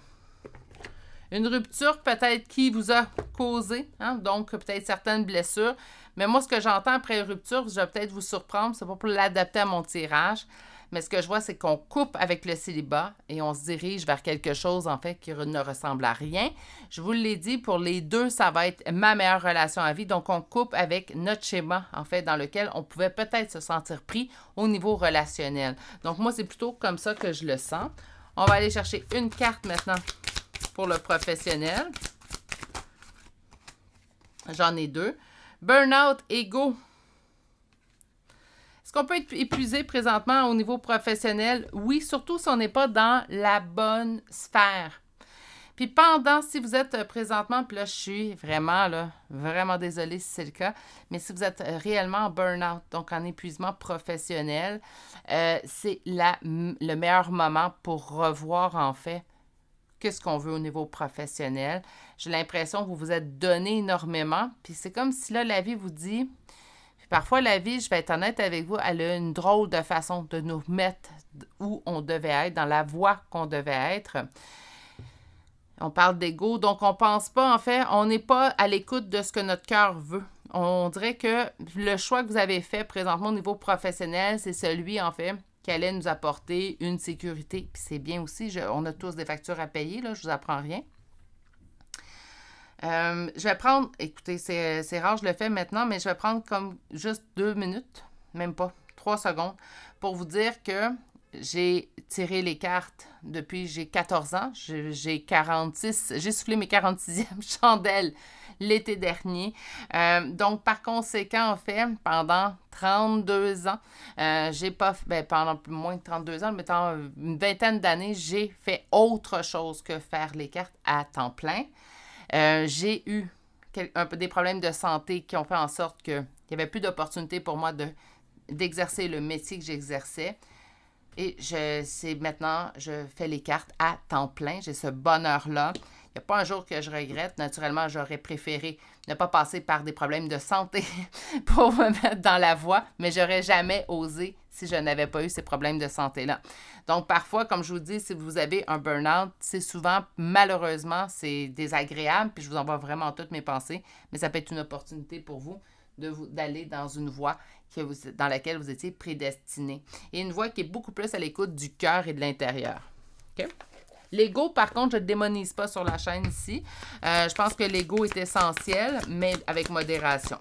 Une rupture peut-être qui vous a causé, hein, donc peut-être certaines blessures. Mais moi, ce que j'entends après une rupture, je vais peut-être vous surprendre, c'est pas pour l'adapter à mon tirage, mais ce que je vois, c'est qu'on coupe avec le célibat et on se dirige vers quelque chose, en fait, qui ne ressemble à rien. Je vous l'ai dit, pour les deux, ça va être ma meilleure relation à vie. Donc, on coupe avec notre schéma, en fait, dans lequel on pouvait peut-être se sentir pris au niveau relationnel. Donc, moi, c'est plutôt comme ça que je le sens. On va aller chercher une carte maintenant pour le professionnel. J'en ai 2. Burnout, ego. Est-ce qu'on peut être épuisé présentement au niveau professionnel? Oui, surtout si on n'est pas dans la bonne sphère. Puis si vous êtes présentement, puis là, je suis vraiment désolée si c'est le cas, mais si vous êtes réellement en burn-out, donc en épuisement professionnel, c'est le meilleur moment pour revoir, en fait, qu'est-ce qu'on veut au niveau professionnel. J'ai l'impression que vous vous êtes donné énormément, puis c'est comme si là, la vie vous dit... Parfois, la vie, je vais être honnête avec vous, elle a une drôle de façon de nous mettre où on devait être, dans la voie qu'on devait être. On parle d'ego, donc on pense pas, en fait, on n'est pas à l'écoute de ce que notre cœur veut. On dirait que le choix que vous avez fait présentement au niveau professionnel, c'est celui, en fait, qui allait nous apporter une sécurité. Puis c'est bien aussi, on a tous des factures à payer, là, je vous apprends rien. Je vais prendre, écoutez, c'est rare, je le fais maintenant, mais je vais prendre comme juste 2 minutes, même pas, 3 secondes, pour vous dire que j'ai tiré les cartes depuis j'ai 14 ans. J'ai 46, j'ai soufflé mes 46e chandelles l'été dernier. Donc, par conséquent, en fait, pendant 32 ans, j'ai pas, pendant moins de 32 ans, mettons une vingtaine d'années, j'ai fait autre chose que faire les cartes à temps plein. J'ai eu un peu des problèmes de santé qui ont fait en sorte qu'il n'y avait plus d'opportunité pour moi d'exercer le métier que j'exerçais. Et maintenant, je fais les cartes à temps plein. J'ai ce bonheur-là. Il n'y a pas un jour que je regrette. Naturellement, j'aurais préféré ne pas passer par des problèmes de santé pour me mettre dans la voie, mais j'aurais jamais osé si je n'avais pas eu ces problèmes de santé-là. Donc, parfois, comme je vous dis, si vous avez un burn-out, c'est souvent, malheureusement, c'est désagréable, puis je vous envoie vraiment toutes mes pensées, mais ça peut être une opportunité pour vous d'aller dans une voie dans laquelle vous étiez prédestiné. Et une voie qui est beaucoup plus à l'écoute du cœur et de l'intérieur. OK? L'ego, par contre, je ne le démonise pas sur la chaîne ici. Je pense que l'ego est essentiel, mais avec modération.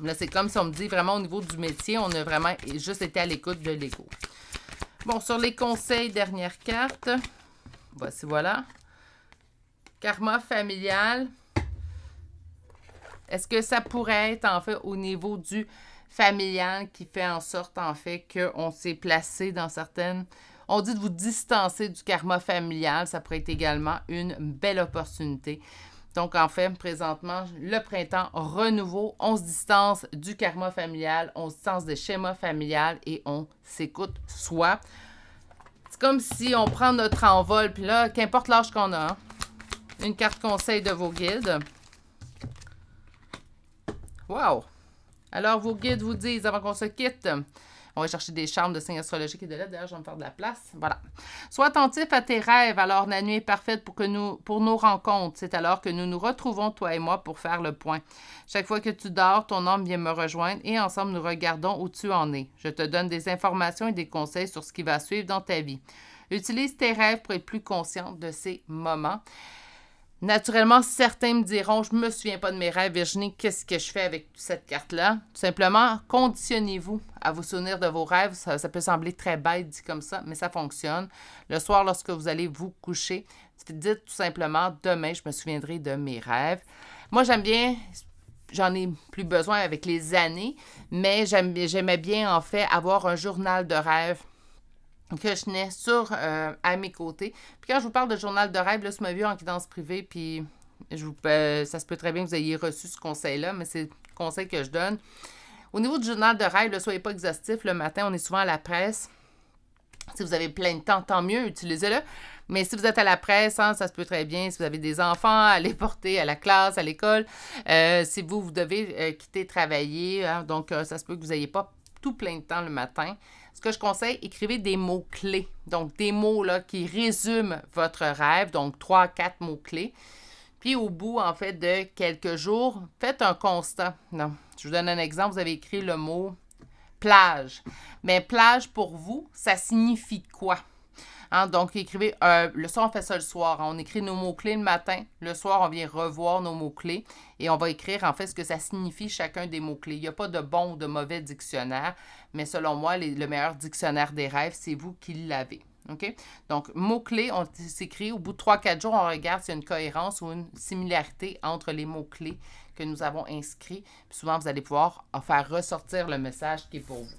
Là, c'est comme si on me dit vraiment au niveau du métier, on a vraiment juste été à l'écoute de l'ego. Bon, sur les conseils, dernière carte. Voici, voilà. Karma familial. Est-ce que ça pourrait être, en fait, au niveau du familial qui fait en sorte, en fait, qu'on s'est placé dans certaines... On dit de vous distancer du karma familial. Ça pourrait être également une belle opportunité. Donc, en fait, présentement, le printemps, renouveau, on se distance du karma familial, on se distance des schémas familiales et on s'écoute soi. C'est comme si on prend notre envol, puis là, qu'importe l'âge qu'on a, hein, une carte conseil de vos guides. Wow! Alors, vos guides vous disent, avant qu'on se quitte, on va chercher des charmes de signes astrologiques et de lettres. D'ailleurs, je vais me faire de la place. Voilà. Sois attentif à tes rêves. Alors, la nuit est parfaite pour nos rencontres. C'est alors que nous nous retrouvons, toi et moi, pour faire le point. Chaque fois que tu dors, ton âme vient me rejoindre et ensemble, nous regardons où tu en es. Je te donne des informations et des conseils sur ce qui va suivre dans ta vie. Utilise tes rêves pour être plus consciente de ces moments. Naturellement, certains me diront, je ne me souviens pas de mes rêves, Virginie, qu'est-ce que je fais avec cette carte-là? Tout simplement, conditionnez-vous à vous souvenir de vos rêves. Ça peut sembler très bête dit comme ça, mais ça fonctionne. Le soir, lorsque vous allez vous coucher, dites tout simplement, demain, je me souviendrai de mes rêves. Moi, j'aime bien, j'en ai plus besoin avec les années, mais j'aimais bien, en fait, avoir un journal de rêves que je tenais à mes côtés. Puis quand je vous parle de journal de rêve, là, c'est ma vie en guidance privée, puis ça se peut très bien que vous ayez reçu ce conseil-là, mais c'est le conseil que je donne. Au niveau du journal de rêve, ne soyez pas exhaustif. Le matin, on est souvent à la presse. Si vous avez plein de temps, tant mieux, utilisez-le. Mais si vous êtes à la presse, hein, ça se peut très bien. Si vous avez des enfants à les porter à la classe, à l'école, si vous devez quitter travailler, hein, donc ça se peut que vous n'ayez pas tout plein de temps le matin. Ce que je conseille, écrivez des mots-clés. Donc, des mots là, qui résument votre rêve. Donc, 3 à 4 mots-clés. Puis, au bout, en fait, de quelques jours, faites un constat. Non, je vous donne un exemple. Vous avez écrit le mot plage. Mais plage, pour vous, ça signifie quoi? Hein, donc, écrivez, le soir, on fait ça le soir. Hein, on écrit nos mots-clés le matin. Le soir, on vient revoir nos mots-clés et on va écrire, en fait, ce que ça signifie chacun des mots-clés. Il n'y a pas de bon ou de mauvais dictionnaire, mais selon moi, le meilleur dictionnaire des rêves, c'est vous qui l'avez. OK? Donc, mots-clés, on s'écrit. Au bout de 3-4 jours, on regarde s'il y a une cohérence ou une similarité entre les mots-clés que nous avons inscrits. Puis souvent, vous allez pouvoir faire ressortir le message qui est pour vous.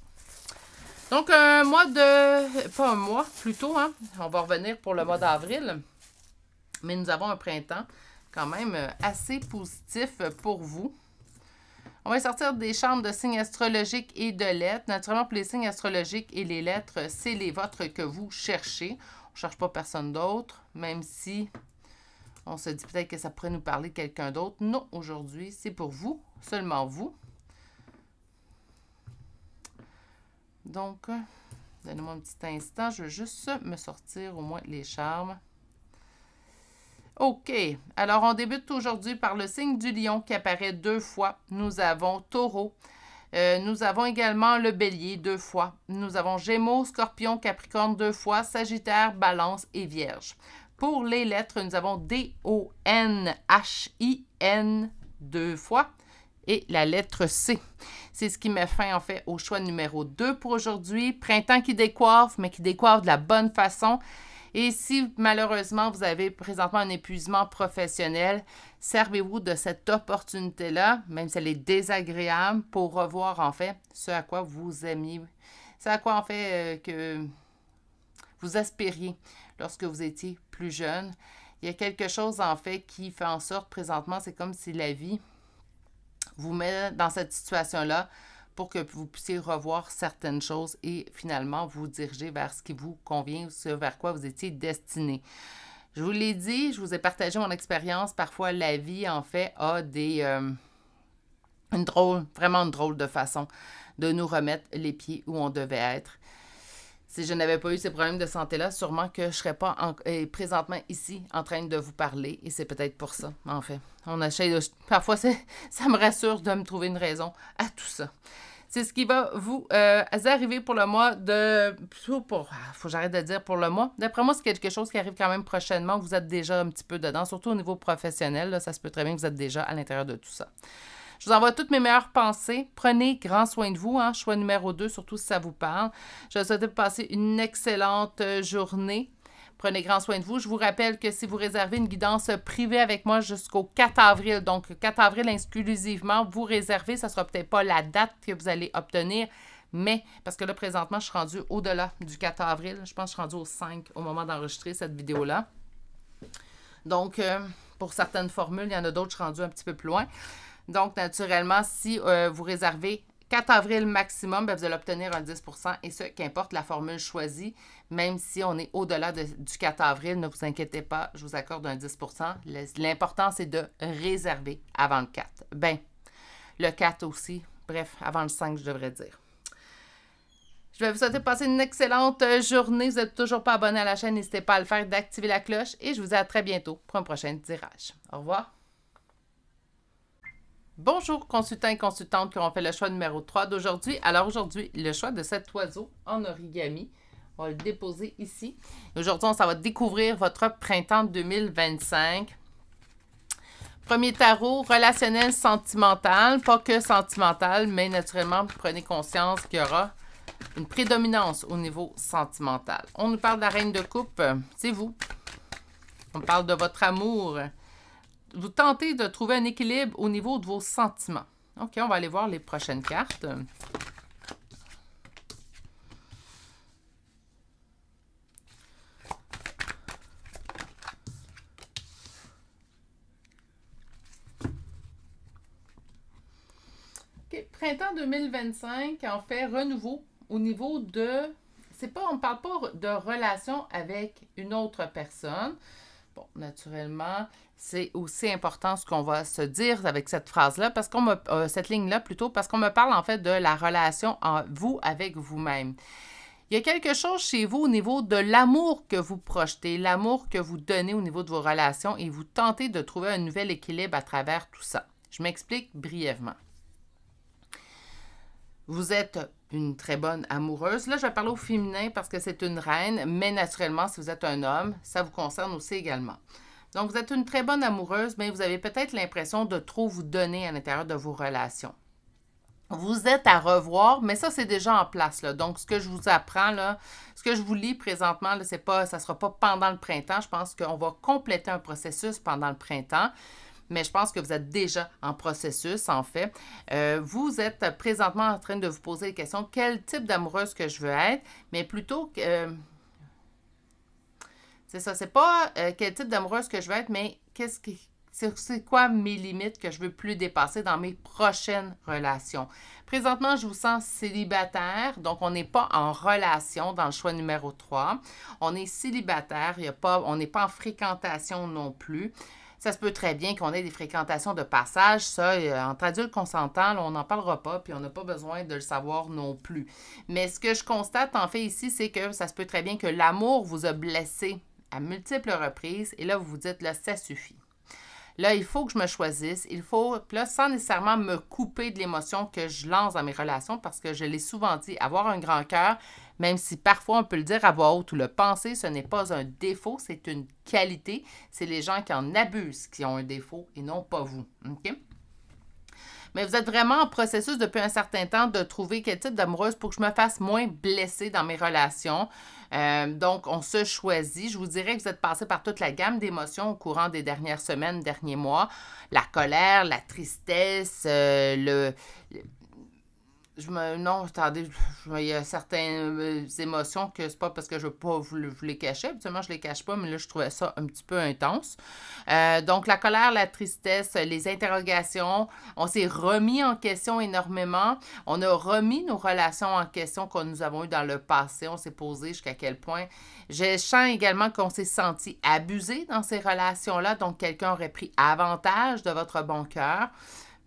Donc, pas un mois, plutôt, hein? On va revenir pour le mois d'avril. Mais nous avons un printemps quand même assez positif pour vous. On va sortir des chambres de signes astrologiques et de lettres. Naturellement, pour les signes astrologiques et les lettres, c'est les vôtres que vous cherchez. On ne cherche pas personne d'autre, même si on se dit peut-être que ça pourrait nous parler de quelqu'un d'autre. Non, aujourd'hui, c'est pour vous, seulement vous. Donc, donnez-moi un petit instant. Je veux juste me sortir au moins les charmes. OK. Alors, on débute aujourd'hui par le signe du lion qui apparaît 2 fois. Nous avons taureau. Nous avons également le bélier 2 fois. Nous avons gémeaux, scorpion, capricorne 2 fois, sagittaire, balance et vierge. Pour les lettres, nous avons D-O-N-H-I-N 2 fois. Et la lettre C. C'est ce qui met fin, en fait, au choix numéro 2 pour aujourd'hui. Printemps qui décoiffe, mais qui décoiffe de la bonne façon. Et si, malheureusement, vous avez présentement un épuisement professionnel, servez-vous de cette opportunité-là, même si elle est désagréable, pour revoir, en fait, ce à quoi vous aimiez. Ce à quoi, en fait, que vous aspiriez lorsque vous étiez plus jeune. Il y a quelque chose, en fait, qui fait en sorte, présentement, c'est comme si la vie vous met dans cette situation-là pour que vous puissiez revoir certaines choses et finalement vous diriger vers ce qui vous convient ou ce vers quoi vous étiez destiné. Je vous l'ai dit, je vous ai partagé mon expérience. Parfois, la vie, en fait, a vraiment une drôle de façon de nous remettre les pieds où on devait être. Si je n'avais pas eu ces problèmes de santé-là, sûrement que je ne serais pas présentement ici en train de vous parler. Et c'est peut-être pour ça, en fait. Parfois, ça me rassure de me trouver une raison à tout ça. C'est ce qui va vous arriver pour le mois de... faut que j'arrête de dire pour le mois. D'après moi, c'est quelque chose qui arrive quand même prochainement. Vous êtes déjà un petit peu dedans, surtout au niveau professionnel. Là, ça se peut très bien que vous êtes déjà à l'intérieur de tout ça. Je vous envoie toutes mes meilleures pensées. Prenez grand soin de vous, hein, choix numéro 2, surtout si ça vous parle. Je vous souhaite passer une excellente journée. Prenez grand soin de vous. Je vous rappelle que si vous réservez une guidance privée avec moi jusqu'au 4 avril, donc 4 avril exclusivement, vous réservez, ça ne sera peut-être pas la date que vous allez obtenir, mais parce que là, présentement, je suis rendue au-delà du 4 avril. Je pense que je suis rendue au 5 au moment d'enregistrer cette vidéo-là. Donc, pour certaines formules, il y en a d'autres, je suis rendue un petit peu plus loin. Donc, naturellement, si vous réservez 4 avril maximum, bien, vous allez obtenir un 10 et ce, qu'importe la formule choisie, même si on est au-delà du 4 avril, ne vous inquiétez pas, je vous accorde un 10 L'important, c'est de réserver avant le 4. Bien, le 4 aussi, bref, avant le 5, je devrais dire. Je vais vous souhaiter de passer une excellente journée. Vous n'êtes toujours pas abonné à la chaîne, n'hésitez pas à le faire, d'activer la cloche et je vous dis à très bientôt pour un prochain tirage. Au revoir. Bonjour consultants et consultantes qui ont fait le choix numéro 3 d'aujourd'hui. Alors aujourd'hui, le choix de cet oiseau en origami. On va le déposer ici. Aujourd'hui, ça va découvrir votre printemps 2025. Premier tarot, relationnel sentimental. Pas que sentimental, mais naturellement, prenez conscience qu'il y aura une prédominance au niveau sentimental. On nous parle de la reine de coupe, c'est vous. On parle de votre amour. Vous tentez de trouver un équilibre au niveau de vos sentiments. OK, on va aller voir les prochaines cartes. OK, printemps 2025, en fait, renouveau au niveau de... on ne parle pas de relation avec une autre personne. Bon, naturellement, c'est aussi important ce qu'on va se dire avec cette phrase-là, parce qu'on me, cette ligne-là plutôt, parce qu'on me parle en fait de la relation en vous avec vous-même. Il y a quelque chose chez vous au niveau de l'amour que vous projetez, l'amour que vous donnez au niveau de vos relations et vous tentez de trouver un nouvel équilibre à travers tout ça. Je m'explique brièvement. Vous êtes une très bonne amoureuse. Là, je vais parler au féminin parce que c'est une reine, mais naturellement, si vous êtes un homme, ça vous concerne aussi également. Donc, vous êtes une très bonne amoureuse, mais vous avez peut-être l'impression de trop vous donner à l'intérieur de vos relations. Vous êtes à revoir, mais ça, c'est déjà en place, là. Donc, ce que je vous apprends, là, ce que je vous lis présentement, là, ça ne sera pas pendant le printemps. Je pense qu'on va compléter un processus pendant le printemps. Mais je pense que vous êtes déjà en processus, en fait. Vous êtes présentement en train de vous poser la question, quel type d'amoureuse que je veux être, mais plutôt que... c'est ça, c'est pas quel type d'amoureuse que je veux être, mais c'est quoi mes limites que je veux plus dépasser dans mes prochaines relations. Présentement, je vous sens célibataire, donc on n'est pas en relation dans le choix numéro 3. On est célibataire, on n'est pas en fréquentation non plus. Ça se peut très bien qu'on ait des fréquentations de passage. Ça, entre adultes consentants, là, on n'en parlera pas, puis on n'a pas besoin de le savoir non plus. Mais ce que je constate, en fait, ici, c'est que ça se peut très bien que l'amour vous a blessé à multiples reprises, et là, vous vous dites, là, ça suffit. Là, il faut que je me choisisse. Il faut, là, sans nécessairement me couper de l'émotion que je lance dans mes relations, parce que je l'ai souvent dit, avoir un grand cœur, même si parfois on peut le dire à voix haute ou le penser, ce n'est pas un défaut, c'est une qualité. C'est les gens qui en abusent qui ont un défaut et non pas vous. OK? Mais vous êtes vraiment en processus depuis un certain temps de trouver quel type d'amoureuse pour que je me fasse moins blessée dans mes relations. Donc, on se choisit. Je vous dirais que vous êtes passé par toute la gamme d'émotions au courant des dernières semaines, derniers mois. La colère, la tristesse, non, attendez, il y a certaines émotions que c'est pas parce que je ne veux pas vous les cacher. Habituellement, je ne les cache pas, mais là, je trouvais ça un petit peu intense. Donc, la colère, la tristesse, les interrogations, on s'est remis en question énormément. On a remis nos relations en question que nous avons eues dans le passé. On s'est posé jusqu'à quel point. Je sens également qu'on s'est senti abusé dans ces relations-là. Donc, quelqu'un aurait pris avantage de votre bon cœur.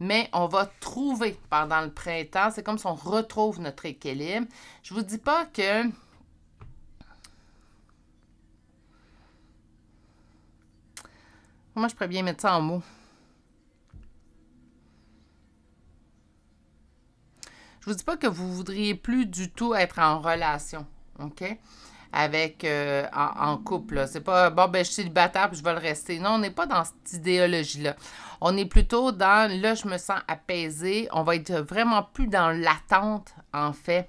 Mais on va trouver pendant le printemps, c'est comme si on retrouve notre équilibre. Je ne vous dis pas que... Comment je pourrais bien mettre ça en mots? Je ne vous dis pas que vous ne voudriez plus du tout être en relation, OK? Avec, en couple. C'est pas, bon, ben, je suis célibataire puis je vais le rester. Non, on n'est pas dans cette idéologie-là. On est plutôt dans, là, je me sens apaisée. On va être vraiment plus dans l'attente, en fait.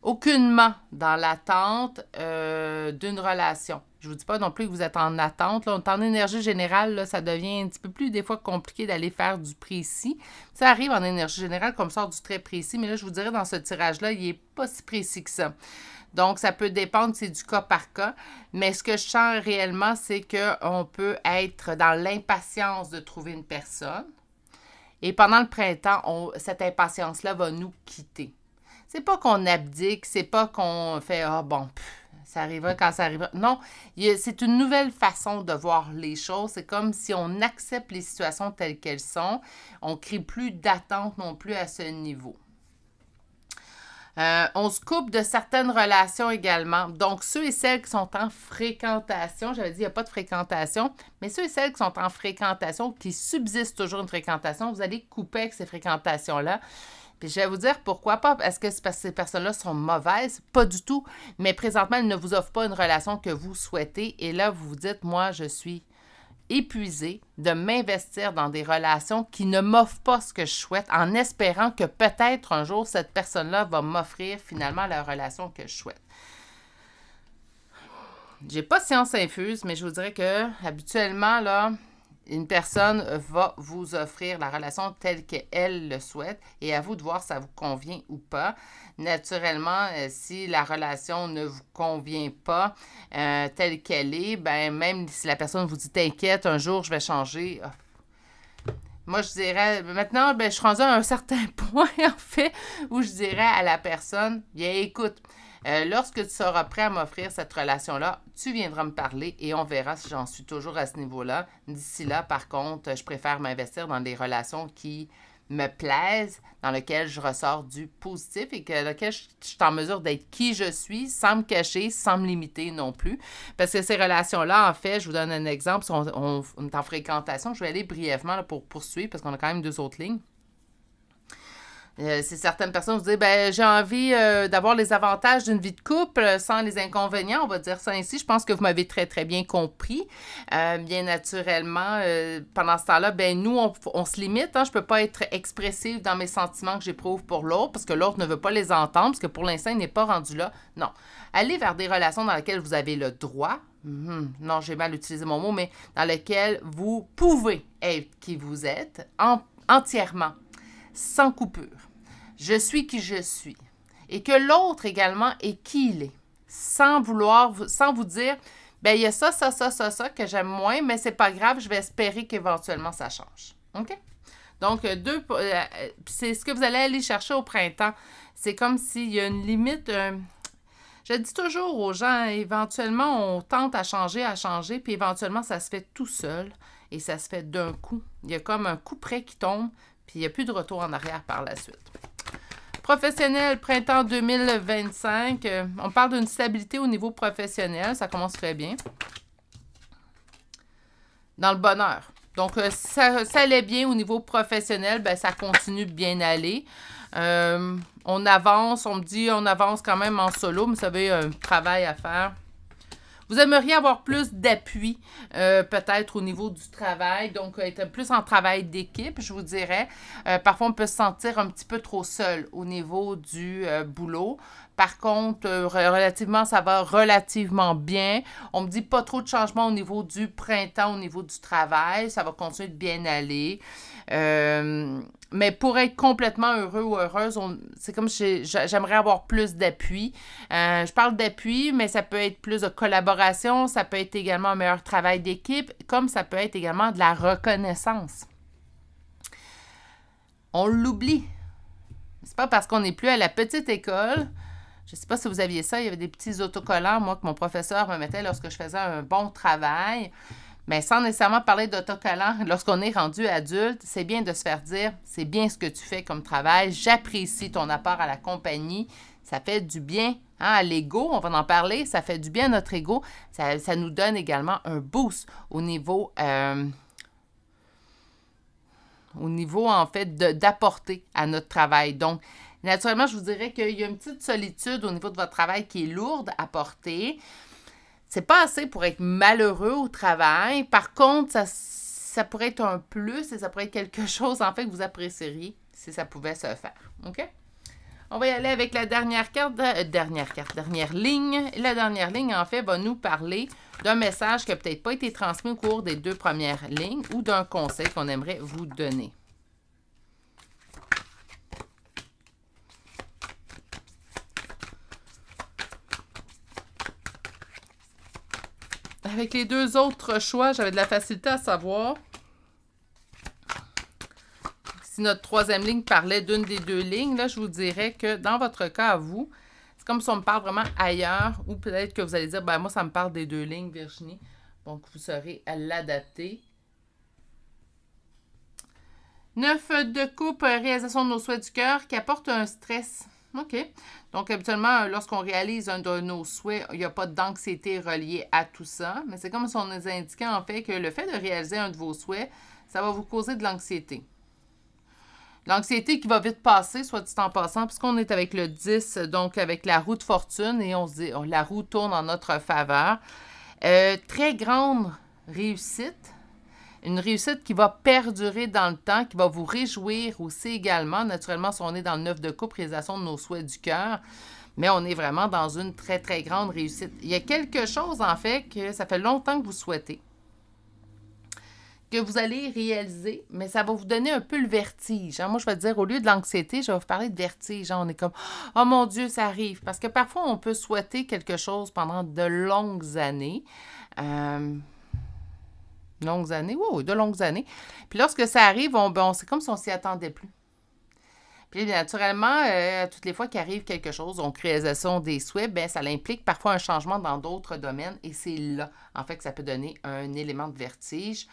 Aucunement dans l'attente d'une relation. Je ne vous dis pas non plus que vous êtes en attente. Là, on est en énergie générale, là, ça devient un petit peu plus, des fois, compliqué d'aller faire du précis. Ça arrive en énergie générale comme sort du très précis, mais là, je vous dirais, dans ce tirage-là, il n'est pas si précis que ça. Donc, ça peut dépendre, c'est du cas par cas. Mais ce que je sens réellement, c'est qu'on peut être dans l'impatience de trouver une personne. Et pendant le printemps, cette impatience-là va nous quitter. C'est pas qu'on abdique, c'est pas qu'on fait « Ah bon, ça arrivera quand ça arrivera ». Non, c'est une nouvelle façon de voir les choses. C'est comme si on accepte les situations telles qu'elles sont. On ne crée plus d'attente non plus à ce niveau. On se coupe de certaines relations également. Donc, ceux et celles qui sont en fréquentation, j'avais dit il n'y a pas de fréquentation, mais ceux et celles qui sont en fréquentation, qui subsistent toujours une fréquentation, vous allez couper avec ces fréquentations-là. Puis je vais vous dire pourquoi pas. Est-ce que c'est parce que ces personnes-là sont mauvaises? Pas du tout. Mais présentement, elles ne vous offrent pas une relation que vous souhaitez. Et là, vous vous dites, moi, je suis épuisée de m'investir dans des relations qui ne m'offrent pas ce que je souhaite, en espérant que peut-être un jour, cette personne-là va m'offrir finalement la relation que je souhaite. J'ai pas science infuse, mais je vous dirais que habituellement, là, une personne va vous offrir la relation telle qu'elle le souhaite et à vous de voir si ça vous convient ou pas. Naturellement, si la relation ne vous convient pas telle qu'elle est, ben même si la personne vous dit « T'inquiète, un jour je vais changer », moi, je dirais, maintenant, ben, je suis rendue à un certain point, en fait, où je dirais à la personne, bien, écoute, lorsque tu seras prêt à m'offrir cette relation-là, tu viendras me parler et on verra si j'en suis toujours à ce niveau-là. D'ici là, par contre, je préfère m'investir dans des relations qui me plaisent, dans lesquelles je ressors du positif et que lequel je suis en mesure d'être qui je suis, sans me cacher, sans me limiter non plus. Parce que ces relations-là, en fait, je vous donne un exemple, si on est en fréquentation, je vais aller brièvement là, pour poursuivre parce qu'on a quand même 2 autres lignes. Si certaines personnes vous disent, ben j'ai envie d'avoir les avantages d'une vie de couple sans les inconvénients, on va dire ça ainsi. Je pense que vous m'avez très, très bien compris. Bien naturellement, pendant ce temps-là, ben nous, on se limite. Hein? Je ne peux pas être expressive dans mes sentiments que j'éprouve pour l'autre parce que l'autre ne veut pas les entendre, parce que pour l'instant, il n'est pas rendu là. Non. Allez vers des relations dans lesquelles vous avez le droit, non, j'ai mal utilisé mon mot, mais dans lesquelles vous pouvez être qui vous êtes entièrement, sans coupure. Je suis qui je suis. Et que l'autre également est qui il est. Sans vous dire, ben il y a ça que j'aime moins, mais c'est pas grave, je vais espérer qu'éventuellement ça change. OK? Donc, c'est ce que vous allez aller chercher au printemps. C'est comme s'il y a une limite. Je dis toujours aux gens, éventuellement, on tente à changer, puis éventuellement, ça se fait tout seul et ça se fait d'un coup. Il y a comme un coup près qui tombe, puis il n'y a plus de retour en arrière par la suite. Professionnel, printemps 2025. On parle d'une stabilité au niveau professionnel. Ça commence très bien. Dans le bonheur. Donc, ça allait bien au niveau professionnel. Ben, ça continue de bien aller. On avance. On me dit on avance quand même en solo. Mais vous savez, un travail à faire. Vous aimeriez avoir plus d'appui, peut-être au niveau du travail, donc être plus en travail d'équipe, je vous dirais. Parfois, on peut se sentir un petit peu trop seul au niveau du boulot. Par contre, relativement, ça va relativement bien. On me dit pas trop de changements au niveau du printemps, au niveau du travail. Ça va continuer de bien aller. Mais pour être complètement heureux ou heureuse, c'est comme j'aimerais avoir plus d'appui. Je parle d'appui, mais ça peut être plus de collaboration, ça peut être également un meilleur travail d'équipe, comme ça peut être également de la reconnaissance. On l'oublie. C'est pas parce qu'on n'est plus à la petite école. Je ne sais pas si vous aviez ça, il y avait des petits autocollants, moi, que mon professeur me mettait lorsque je faisais un bon travail. Mais sans nécessairement parler d'autocollant, lorsqu'on est rendu adulte, c'est bien de se faire dire « c'est bien ce que tu fais comme travail, j'apprécie ton apport à la compagnie, ça fait du bien à l'ego, on va en parler, ça fait du bien à notre ego, ça nous donne également un boost au niveau en fait d'apporter à notre travail. Donc, naturellement, je vous dirais qu'il y a une petite solitude au niveau de votre travail qui est lourde à porter. C'est pas assez pour être malheureux au travail. Par contre, ça pourrait être un plus et ça pourrait être quelque chose, en fait, que vous apprécieriez si ça pouvait se faire. OK? On va y aller avec la dernière ligne. Et la dernière ligne, en fait, va nous parler d'un message qui n'a peut-être pas été transmis au cours des 2 premières lignes ou d'un conseil qu'on aimerait vous donner. Avec les 2 autres choix, j'avais de la facilité à savoir. si notre troisième ligne parlait d'une des deux lignes, là, je vous dirais que dans votre cas à vous, c'est comme si on me parle vraiment ailleurs, ou peut-être que vous allez dire, ben moi, ça me parle des deux lignes, Virginie. Donc, vous saurez à l'adapter. 9 de coupe, réalisation de nos souhaits du cœur qui apporte un stress. OK. Donc, habituellement, lorsqu'on réalise un de nos souhaits, il n'y a pas d'anxiété reliée à tout ça. Mais c'est comme si on nous indiquait en fait que le fait de réaliser un de vos souhaits, ça va vous causer de l'anxiété. L'anxiété qui va vite passer, soit dit en passant, puisqu'on est avec le 10, donc avec la roue de fortune, et on se dit, oh, la roue tourne en notre faveur. Très grande réussite. Une réussite qui va perdurer dans le temps, qui va vous réjouir aussi également. Naturellement, si on est dans le 9 de coupe, réalisation de nos souhaits du cœur, mais on est vraiment dans une très, très grande réussite. Il y a quelque chose, en fait, que ça fait longtemps que vous souhaitez, que vous allez réaliser, mais ça va vous donner un peu le vertige. Moi, je vais dire, au lieu de l'anxiété, je vais vous parler de vertige. On est comme, oh mon Dieu, ça arrive. Parce que parfois, on peut souhaiter quelque chose pendant de longues années. Longues années, oui, de longues années. Puis lorsque ça arrive, c'est comme si on s'y attendait plus. Puis naturellement, toutes les fois qu'il arrive quelque chose, donc réalisation des souhaits, bien, ça implique parfois un changement dans d'autres domaines et c'est là, en fait, que ça peut donner un élément de vertige.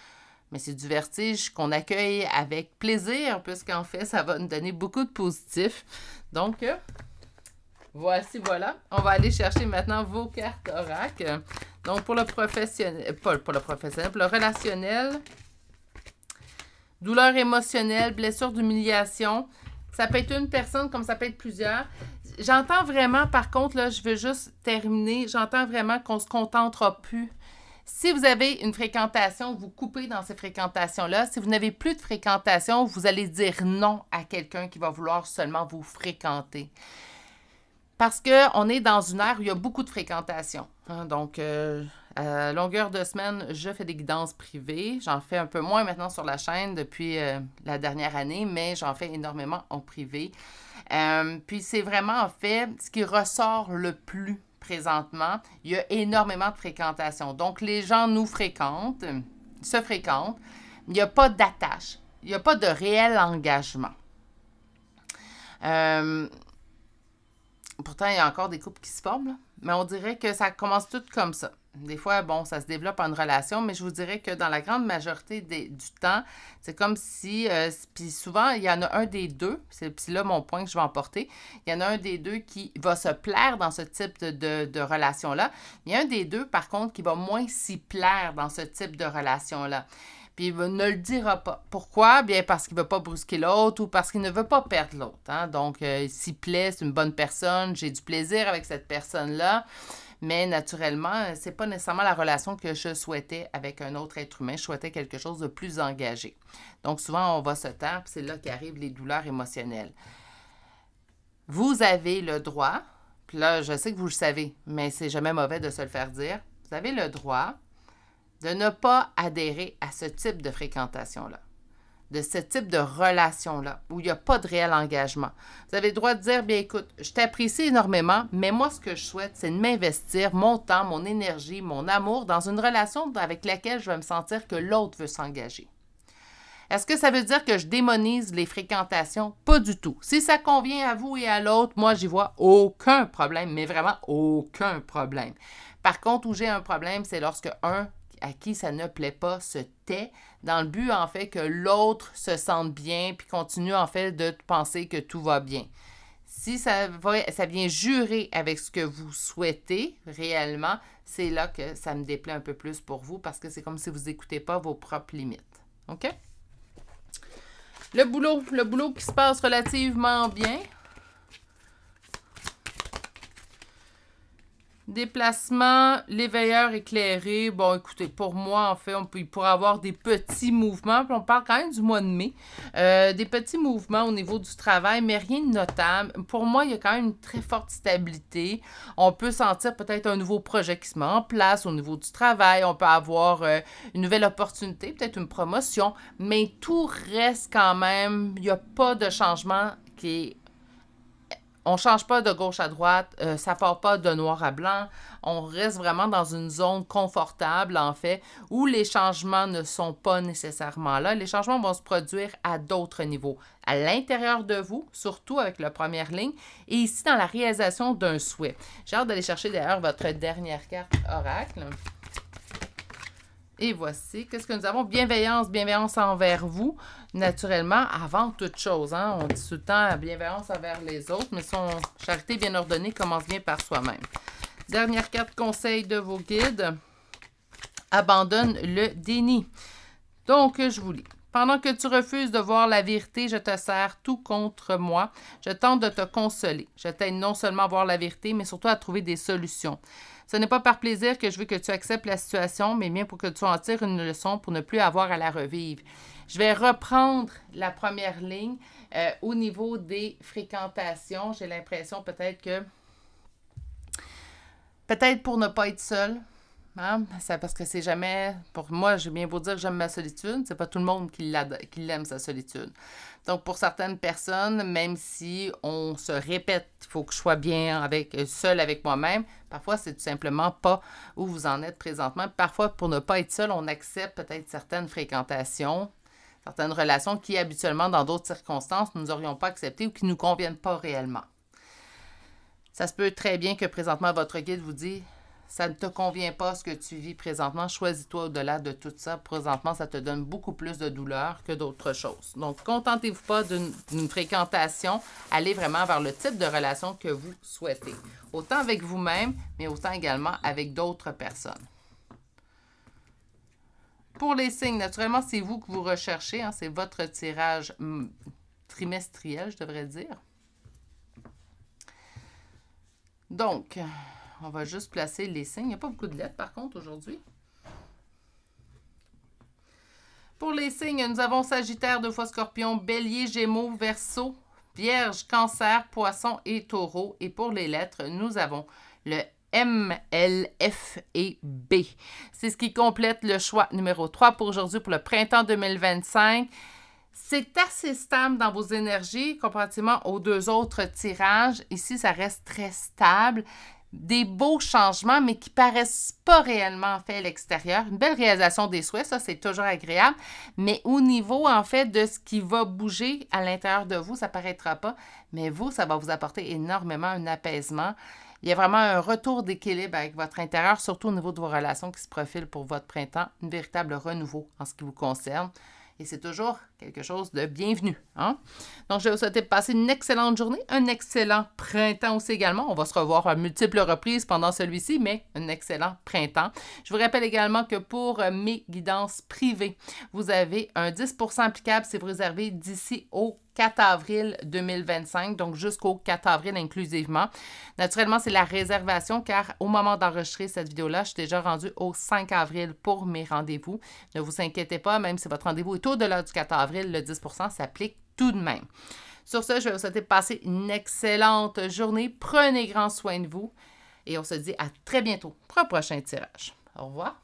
Mais c'est du vertige qu'on accueille avec plaisir, puisqu'en fait, ça va nous donner beaucoup de positifs. Donc, voilà. On va aller chercher maintenant vos cartes oracle. Donc, pour le professionnel, pas pour le professionnel, pour le relationnel, douleur émotionnelle, blessure d'humiliation. Ça peut être une personne comme ça peut être plusieurs. J'entends vraiment, par contre, là, je veux juste terminer, j'entends vraiment qu'on ne se contentera plus. Si vous avez une fréquentation, vous coupez dans ces fréquentations-là. Si vous n'avez plus de fréquentation, vous allez dire non à quelqu'un qui va vouloir seulement vous fréquenter. Parce qu'on est dans une ère où il y a beaucoup de fréquentation. Donc, à longueur de semaine, je fais des guidances privées. J'en fais un peu moins maintenant sur la chaîne depuis la dernière année, mais j'en fais énormément en privé. Puis, c'est vraiment, en fait, ce qui ressort le plus présentement. Il y a énormément de fréquentation. Donc, les gens nous fréquentent, se fréquentent. Il n'y a pas d'attache. Il n'y a pas de réel engagement. Pourtant, il y a encore des couples qui se forment, là. Mais on dirait que ça commence tout comme ça. Des fois, bon, ça se développe en une relation, mais je vous dirais que dans la grande majorité du temps, c'est comme si, puis souvent, il y en a un des deux, c'est là mon point que je vais emporter, il y en a un des deux qui va se plaire dans ce type de relation-là. Il y a un des deux, par contre, qui va moins s'y plaire dans ce type de relation-là. Puis il ne le dira pas. Pourquoi? Bien parce qu'il ne veut pas brusquer l'autre ou parce qu'il ne veut pas perdre l'autre. Hein? Donc, il s'y plaît, c'est une bonne personne, j'ai du plaisir avec cette personne-là. Mais naturellement, ce n'est pas nécessairement la relation que je souhaitais avec un autre être humain. Je souhaitais quelque chose de plus engagé. Donc, souvent, on va se taire, puis c'est là qu'arrivent les douleurs émotionnelles. Vous avez le droit, puis là, je sais que vous le savez, mais c'est jamais mauvais de se le faire dire. Vous avez le droit de ne pas adhérer à ce type de fréquentation-là, de ce type de relation-là, où il n'y a pas de réel engagement. Vous avez le droit de dire, bien écoute, je t'apprécie énormément, mais moi, ce que je souhaite, c'est de m'investir mon temps, mon énergie, mon amour dans une relation avec laquelle je vais me sentir que l'autre veut s'engager. Est-ce que ça veut dire que je démonise les fréquentations? Pas du tout. Si ça convient à vous et à l'autre, moi, j'y vois aucun problème, mais vraiment aucun problème. Par contre, où j'ai un problème, c'est lorsque à qui ça ne plaît pas se tait, dans le but, en fait, que l'autre se sente bien, puis continue, en fait, de penser que tout va bien. Si ça vient jurer avec ce que vous souhaitez réellement, c'est là que ça me déplaît un peu plus pour vous, parce que c'est comme si vous n'écoutez pas vos propres limites. OK? Le boulot qui se passe relativement bien. Déplacement, l'éveilleur éclairé. Bon, écoutez, pour moi, en fait, il pourrait avoir des petits mouvements. Puis on parle quand même du mois de mai. Des petits mouvements au niveau du travail, mais rien de notable. Pour moi, il y a quand même une très forte stabilité. On peut sentir peut-être un nouveau projet qui se met en place au niveau du travail. On peut avoir une nouvelle opportunité, peut-être une promotion. Mais tout reste quand même... Il n'y a pas de changement qui est... On ne change pas de gauche à droite, ça ne part pas de noir à blanc. On reste vraiment dans une zone confortable, en fait, où les changements ne sont pas nécessairement là. Les changements vont se produire à d'autres niveaux. À l'intérieur de vous, surtout avec la première ligne, et ici dans la réalisation d'un souhait. J'ai hâte d'aller chercher d'ailleurs votre dernière carte oracle. Et voici, qu'est-ce que nous avons? Bienveillance, bienveillance envers vous, naturellement, avant toute chose. Hein? On dit tout le temps bienveillance envers les autres, mais son charité bien ordonnée commence bien par soi-même. Dernière carte conseil de vos guides. Abandonne le déni. Donc, je vous lis. Pendant que tu refuses de voir la vérité, je te sers tout contre moi. Je tente de te consoler. Je t'aide non seulement à voir la vérité, mais surtout à trouver des solutions. Ce n'est pas par plaisir que je veux que tu acceptes la situation, mais bien pour que tu en tires une leçon pour ne plus avoir à la revivre. Je vais reprendre la première ligne au niveau des fréquentations. J'ai l'impression peut-être pour ne pas être seule. Hein? C'est parce que c'est jamais... Pour moi, j'ai bien beau dire que j'aime ma solitude, c'est pas tout le monde qui l'aime, sa solitude. Donc, pour certaines personnes, même si on se répète, il faut que je sois bien seule avec moi-même, parfois, c'est tout simplement pas où vous en êtes présentement. Parfois, pour ne pas être seul, on accepte peut-être certaines fréquentations, certaines relations qui, habituellement, dans d'autres circonstances, nous n'aurions pas acceptées ou qui ne nous conviennent pas réellement. Ça se peut très bien que présentement, votre guide vous dit... Ça ne te convient pas ce que tu vis présentement, choisis-toi au-delà de tout ça. Présentement, ça te donne beaucoup plus de douleur que d'autres choses. Donc, contentez-vous pas d'une fréquentation. Allez vraiment vers le type de relation que vous souhaitez. Autant avec vous-même, mais autant également avec d'autres personnes. Pour les signes, naturellement, c'est vous que vous recherchez. Hein, c'est votre tirage trimestriel, je devrais dire. Donc... On va juste placer les signes. Il n'y a pas beaucoup de lettres, par contre, aujourd'hui. Pour les signes, nous avons Sagittaire, 2 fois Scorpion, Bélier, Gémeaux, Verseau, Vierge, Cancer, Poisson et Taureau. Et pour les lettres, nous avons le M, L, F et B. C'est ce qui complète le choix numéro 3 pour aujourd'hui, pour le printemps 2025. C'est assez stable dans vos énergies, comparativement aux 2 autres tirages. Ici, ça reste très stable. Des beaux changements, mais qui paraissent pas réellement faits à l'extérieur. Une belle réalisation des souhaits, ça, c'est toujours agréable. Mais au niveau, en fait, de ce qui va bouger à l'intérieur de vous, ça ne paraîtra pas. Mais vous, ça va vous apporter énormément un apaisement. Il y a vraiment un retour d'équilibre avec votre intérieur, surtout au niveau de vos relations qui se profilent pour votre printemps. Un véritable renouveau en ce qui vous concerne. Et c'est toujours quelque chose de bienvenu. Hein? Donc, je vais vous souhaiter de passer une excellente journée, un excellent printemps aussi également. On va se revoir à multiples reprises pendant celui-ci, mais un excellent printemps. Je vous rappelle également que pour mes guidances privées, vous avez un 10% applicable si vous réservez d'ici au 4 avril 2025, donc jusqu'au 4 avril inclusivement. Naturellement, c'est la réservation car au moment d'enregistrer cette vidéo-là, je suis déjà rendue au 5 avril pour mes rendez-vous. Ne vous inquiétez pas, même si votre rendez-vous est au-delà du 4 avril, le 10% s'applique tout de même. Sur ce, je vais vous souhaiter de passer une excellente journée. Prenez grand soin de vous et on se dit à très bientôt pour un prochain tirage. Au revoir.